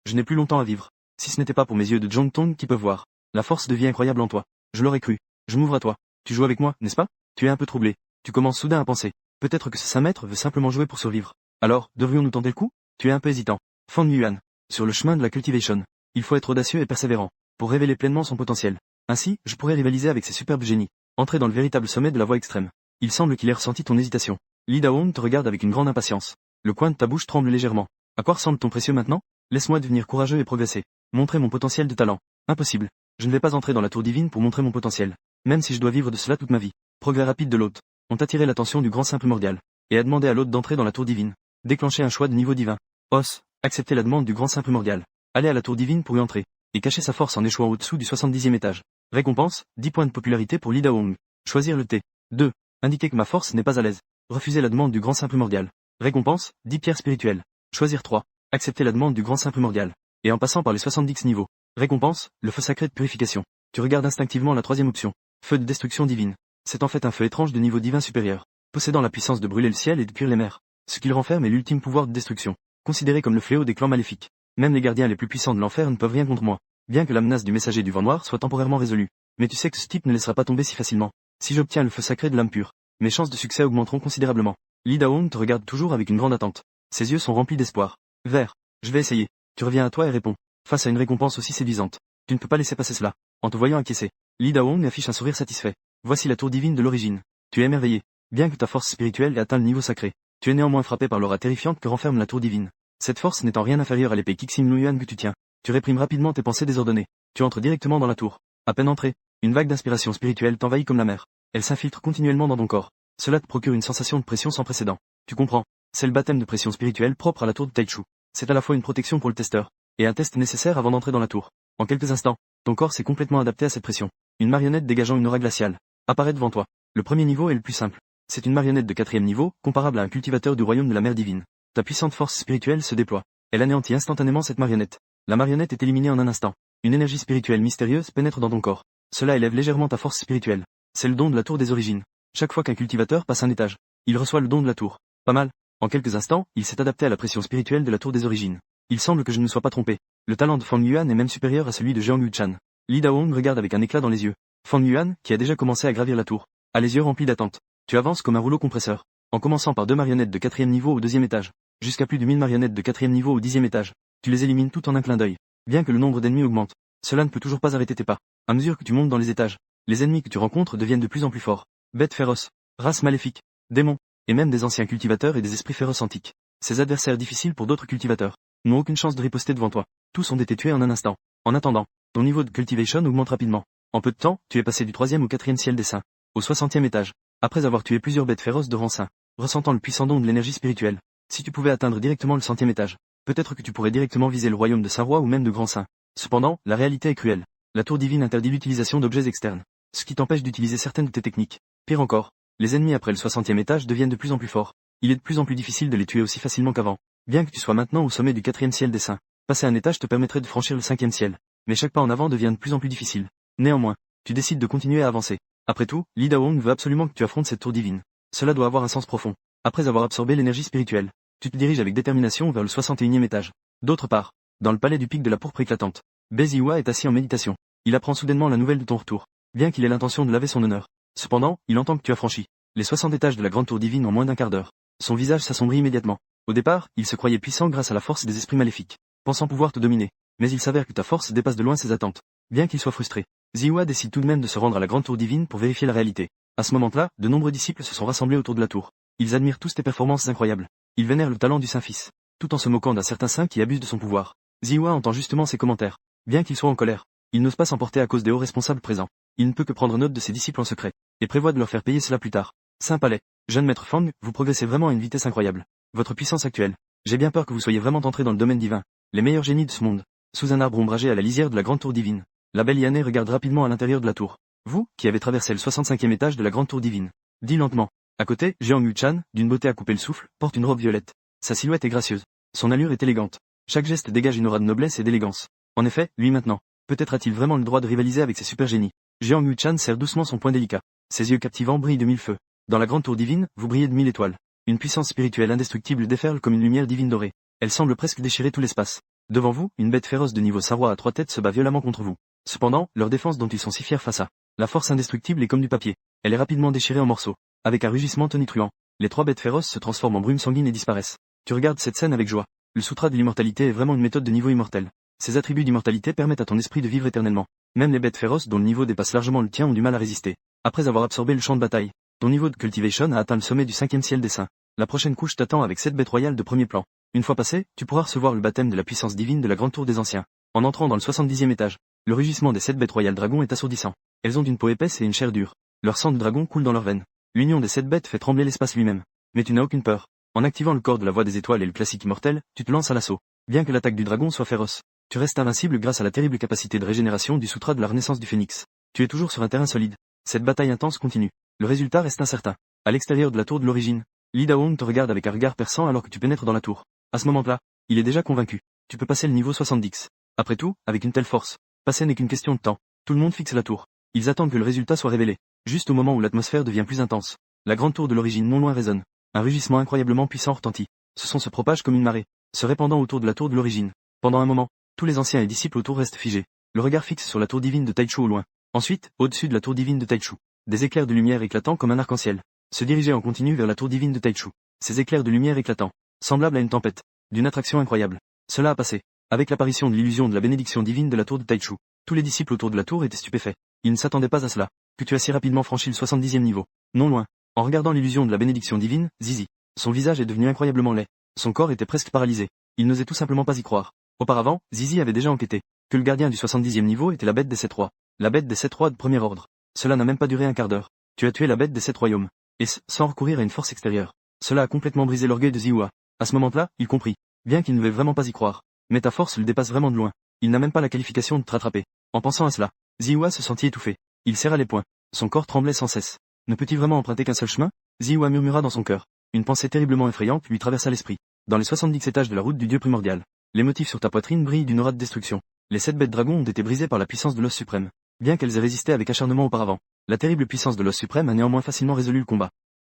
Speaker 1: Je n'ai plus longtemps à vivre. Si ce n'était pas pour mes yeux de Zhong Tong qui peuvent voir, la force devient incroyable en toi. Je l'aurais cru. Je m'ouvre à toi. Tu joues avec moi, n'est-ce pas? Tu es un peu troublé. Tu commences soudain à penser. Peut-être que ce Saint Maître veut simplement jouer pour survivre. Alors, devrions-nous tenter le coup? Tu es un peu hésitant. Fang Yuan. Sur le chemin de la cultivation, il faut être audacieux et persévérant, pour révéler pleinement son potentiel. Ainsi, je pourrais rivaliser avec ces superbes génies, entrer dans le véritable sommet de la voie extrême. Il semble qu'il ait ressenti ton hésitation. Li Daong te regarde avec une grande impatience. Le coin de ta bouche tremble légèrement. À quoi ressemble ton précieux maintenant? Laisse-moi devenir courageux et progresser. Montrer mon potentiel de talent. Impossible. Je ne vais pas entrer dans la tour divine pour montrer mon potentiel. Même si je dois vivre de cela toute ma vie. Progrès rapide de l'hôte. Ont attiré l'attention du grand saint primordial. Et a demandé à l'hôte d'entrer dans la tour divine. Déclencher un choix de niveau divin. Os. Accepter la demande du grand saint primordial. Aller à la tour divine pour y entrer. Et cacher sa force en échouant au-dessous du 70e étage. Récompense, 10 points de popularité pour Li Daong. Choisir le T. 2. Indiquer que ma force n'est pas à l'aise. Refuser la demande du grand saint primordial. Récompense, 10 pierres spirituelles. Choisir 3. Accepter la demande du grand saint primordial. Et en passant par les 70 niveaux. Récompense, le feu sacré de purification. Tu regardes instinctivement la troisième option. Feu de destruction divine. C'est en fait un feu étrange de niveau divin supérieur, possédant la puissance de brûler le ciel et de cuire les mers. Ce qu'il renferme est l'ultime pouvoir de destruction, considéré comme le fléau des clans maléfiques. Même les gardiens les plus puissants de l'enfer ne peuvent rien contre moi. bien que la menace du messager du vent noir soit temporairement résolue. Mais tu sais que ce type ne laissera pas tomber si facilement. Si j'obtiens le feu sacré de l'âme pure, mes chances de succès augmenteront considérablement. Li Daong te regarde toujours avec une grande attente. Ses yeux sont remplis d'espoir. Vert. Je vais essayer. Tu reviens à toi et réponds. Face à une récompense aussi séduisante. Tu ne peux pas laisser passer cela. En te voyant acquiescer, Li Daong affiche un sourire satisfait. Voici la tour divine de l'origine. Tu es émerveillé. Bien que ta force spirituelle ait atteint le niveau sacré, tu es néanmoins frappé par l'aura terrifiante que renferme la tour divine. Cette force n'étant rien inférieure à l'épée Kixin Luyan que tu tiens. Tu réprimes rapidement tes pensées désordonnées. Tu entres directement dans la tour. À peine entré, une vague d'inspiration spirituelle t'envahit comme la mer. Elle s'infiltre continuellement dans ton corps. Cela te procure une sensation de pression sans précédent. Tu comprends. C'est le baptême de pression spirituelle propre à la tour de Taichu. C'est à la fois une protection pour le testeur, et un test nécessaire avant d'entrer dans la tour. En quelques instants, ton corps s'est complètement adapté à cette pression. Une marionnette dégageant une aura glaciale apparaît devant toi. Le premier niveau est le plus simple. C'est une marionnette de 4e niveau, comparable à un cultivateur du royaume de la mer divine. Ta puissante force spirituelle se déploie. Elle anéantit instantanément cette marionnette. La marionnette est éliminée en un instant. Une énergie spirituelle mystérieuse pénètre dans ton corps. Cela élève légèrement ta force spirituelle. C'est le don de la tour des origines. Chaque fois qu'un cultivateur passe un étage, il reçoit le don de la tour. Pas mal. En quelques instants, il s'est adapté à la pression spirituelle de la tour des origines. Il semble que je ne me sois pas trompé. Le talent de Fang Yuan est même supérieur à celui de Jiang Yuchan. Li Daong regarde avec un éclat dans les yeux. Fang Yuan, qui a déjà commencé à gravir la tour, a les yeux remplis d'attente. Tu avances comme un rouleau compresseur. En commençant par 2 marionnettes de 4e niveau au 2e étage, jusqu'à plus de 1000 marionnettes de 4e niveau au 10e étage. Tu les élimines tout en un clin d'œil. Bien que le nombre d'ennemis augmente, cela ne peut toujours pas arrêter tes pas. À mesure que tu montes dans les étages, les ennemis que tu rencontres deviennent de plus en plus forts. Bêtes féroces, races maléfiques, démons, et même des anciens cultivateurs et des esprits féroces antiques. Ces adversaires difficiles pour d'autres cultivateurs n'ont aucune chance de riposter devant toi. Tous ont été tués en un instant. En attendant, ton niveau de cultivation augmente rapidement. En peu de temps, tu es passé du 3e au 4e ciel des saints, au 60e étage, après avoir tué plusieurs bêtes féroces de rang saint, ressentant le puissant don de l'énergie spirituelle. Si tu pouvais atteindre directement le 100e étage, peut-être que tu pourrais directement viser le royaume de Saint-Roi ou même de Grand Saint. Cependant, la réalité est cruelle. La tour divine interdit l'utilisation d'objets externes, ce qui t'empêche d'utiliser certaines de tes techniques. Pire encore, les ennemis après le 60e étage deviennent de plus en plus forts. Il est de plus en plus difficile de les tuer aussi facilement qu'avant. Bien que tu sois maintenant au sommet du 4e ciel des saints, passer un étage te permettrait de franchir le 5e ciel. Mais chaque pas en avant devient de plus en plus difficile. Néanmoins, tu décides de continuer à avancer. Après tout, Li Daong veut absolument que tu affrontes cette tour divine. Cela doit avoir un sens profond. Après avoir absorbé l'énergie spirituelle, tu te diriges avec détermination vers le 61e étage. D'autre part, dans le palais du pic de la pourpre éclatante, Beziwa est assis en méditation. Il apprend soudainement la nouvelle de ton retour, bien qu'il ait l'intention de laver son honneur. Cependant, il entend que tu as franchi les 60 étages de la grande tour divine en moins d'un quart d'heure. Son visage s'assombrit immédiatement. Au départ, il se croyait puissant grâce à la force des esprits maléfiques, pensant pouvoir te dominer. Mais il s'avère que ta force dépasse de loin ses attentes. Bien qu'il soit frustré, Ziwa décide tout de même de se rendre à la grande tour divine pour vérifier la réalité. À ce moment-là, de nombreux disciples se sont rassemblés autour de la tour. Ils admirent tous tes performances incroyables. Ils vénèrent le talent du Saint-Fils, tout en se moquant d'un certain saint qui abuse de son pouvoir. Ziwa entend justement ces commentaires. Bien qu'il soit en colère, il n'ose pas s'emporter à cause des hauts responsables présents. Il ne peut que prendre note de ses disciples en secret, et prévoit de leur faire payer cela plus tard. Saint Palais, jeune maître Fang, vous progressez vraiment à une vitesse incroyable. Votre puissance actuelle. J'ai bien peur que vous soyez vraiment entré dans le domaine divin. Les meilleurs génies de ce monde. Sous un arbre ombragé à la lisière de la grande tour divine, la belle Yané regarde rapidement à l'intérieur de la tour. Vous, qui avez traversé le 65e étage de la grande tour divine, dit lentement. À côté, Jiang Yuchan, d'une beauté à couper le souffle, porte une robe violette. Sa silhouette est gracieuse. Son allure est élégante. Chaque geste dégage une aura de noblesse et d'élégance. En effet, lui maintenant, peut-être a-t-il vraiment le droit de rivaliser avec ces super génies. Jiang Yuchan serre doucement son poing délicat. Ses yeux captivants brillent de 1000 feux. Dans la grande tour divine, vous brillez de 1000 étoiles. Une puissance spirituelle indestructible déferle comme une lumière divine dorée. Elle semble presque déchirer tout l'espace. Devant vous, une bête féroce de niveau Sarwa à 3 têtes se bat violemment contre vous. Cependant, leur défense dont ils sont si fiers face à la force indestructible est comme du papier. Elle est rapidement déchirée en morceaux. Avec un rugissement tonitruant, les 3 bêtes féroces se transforment en brume sanguine et disparaissent. Tu regardes cette scène avec joie. Le sutra de l'immortalité est vraiment une méthode de niveau immortel. Ces attributs d'immortalité permettent à ton esprit de vivre éternellement. Même les bêtes féroces dont le niveau dépasse largement le tien ont du mal à résister. Après avoir absorbé le champ de bataille, ton niveau de cultivation a atteint le sommet du 5e ciel des saints. La prochaine couche t'attend avec 7 bêtes royales de premier plan. Une fois passé, tu pourras recevoir le baptême de la puissance divine de la grande tour des anciens. En entrant dans le 70e étage, le rugissement des 7 bêtes royales dragons est assourdissant. Elles ont une peau épaisse et une chair dure. Leur sang de dragon coule dans leurs veines. L'union des 7 bêtes fait trembler l'espace lui-même. Mais tu n'as aucune peur. En activant le corps de la voix des étoiles et le classique immortel, tu te lances à l'assaut. Bien que l'attaque du dragon soit féroce, tu restes invincible grâce à la terrible capacité de régénération du sutra de la renaissance du phénix. Tu es toujours sur un terrain solide. Cette bataille intense continue. Le résultat reste incertain. À l'extérieur de la tour de l'origine, Li Daong te regarde avec un regard perçant alors que tu pénètres dans la tour. À ce moment-là, il est déjà convaincu. Tu peux passer le niveau 70. Après tout, avec une telle force, passer n'est qu'une question de temps. Tout le monde fixe la tour. Ils attendent que le résultat soit révélé. Juste au moment où l'atmosphère devient plus intense, la grande tour de l'origine non loin résonne. Un rugissement incroyablement puissant retentit. Ce son se propage comme une marée, se répandant autour de la tour de l'origine. Pendant un moment, tous les anciens et disciples autour restent figés. le regard fixe sur la tour divine de Taichu au loin. Ensuite, au-dessus de la tour divine de Taichu, des éclairs de lumière éclatants comme un arc-en-ciel se dirigeaient en continu vers la tour divine de Taichu. Ces éclairs de lumière éclatants, semblables à une tempête, d'une attraction incroyable. Cela a passé. Avec l'apparition de l'illusion de la bénédiction divine de la tour de Taichu, tous les disciples autour de la tour étaient stupéfaits. Ils ne s'attendaient pas à cela. Que tu as si rapidement franchi le 70e niveau. Non loin. En regardant l'illusion de la bénédiction divine, Zizi, son visage est devenu incroyablement laid. Son corps était presque paralysé. Il n'osait tout simplement pas y croire. Auparavant, Zizi avait déjà enquêté que le gardien du 70e niveau était la bête des 7 rois. La bête des 7 rois de premier ordre. Cela n'a même pas duré un quart d'heure. Tu as tué la bête des 7 royaumes. Et sans recourir à une force extérieure. Cela a complètement brisé l'orgueil de Ziwa. À ce moment-là, il comprit. Bien qu'il ne voulait vraiment pas y croire. Mais ta force le dépasse vraiment de loin. Il n'a même pas la qualification de te rattraper. En pensant à cela, Ziwa se sentit étouffé. Il serra les poings. Son corps tremblait sans cesse. Ne peut-il vraiment emprunter qu'un seul chemin? Ziwa murmura dans son cœur. Une pensée terriblement effrayante lui traversa l'esprit. Dans les 70 étages de la route du dieu primordial, les motifs sur ta poitrine brillent d'une aura de destruction. Les 7 bêtes dragons ont été brisées par la puissance de l'os suprême. Bien qu'elles aient résisté avec acharnement auparavant, la terrible puissance de l'os suprême a néanmoins facilement résolu le combat.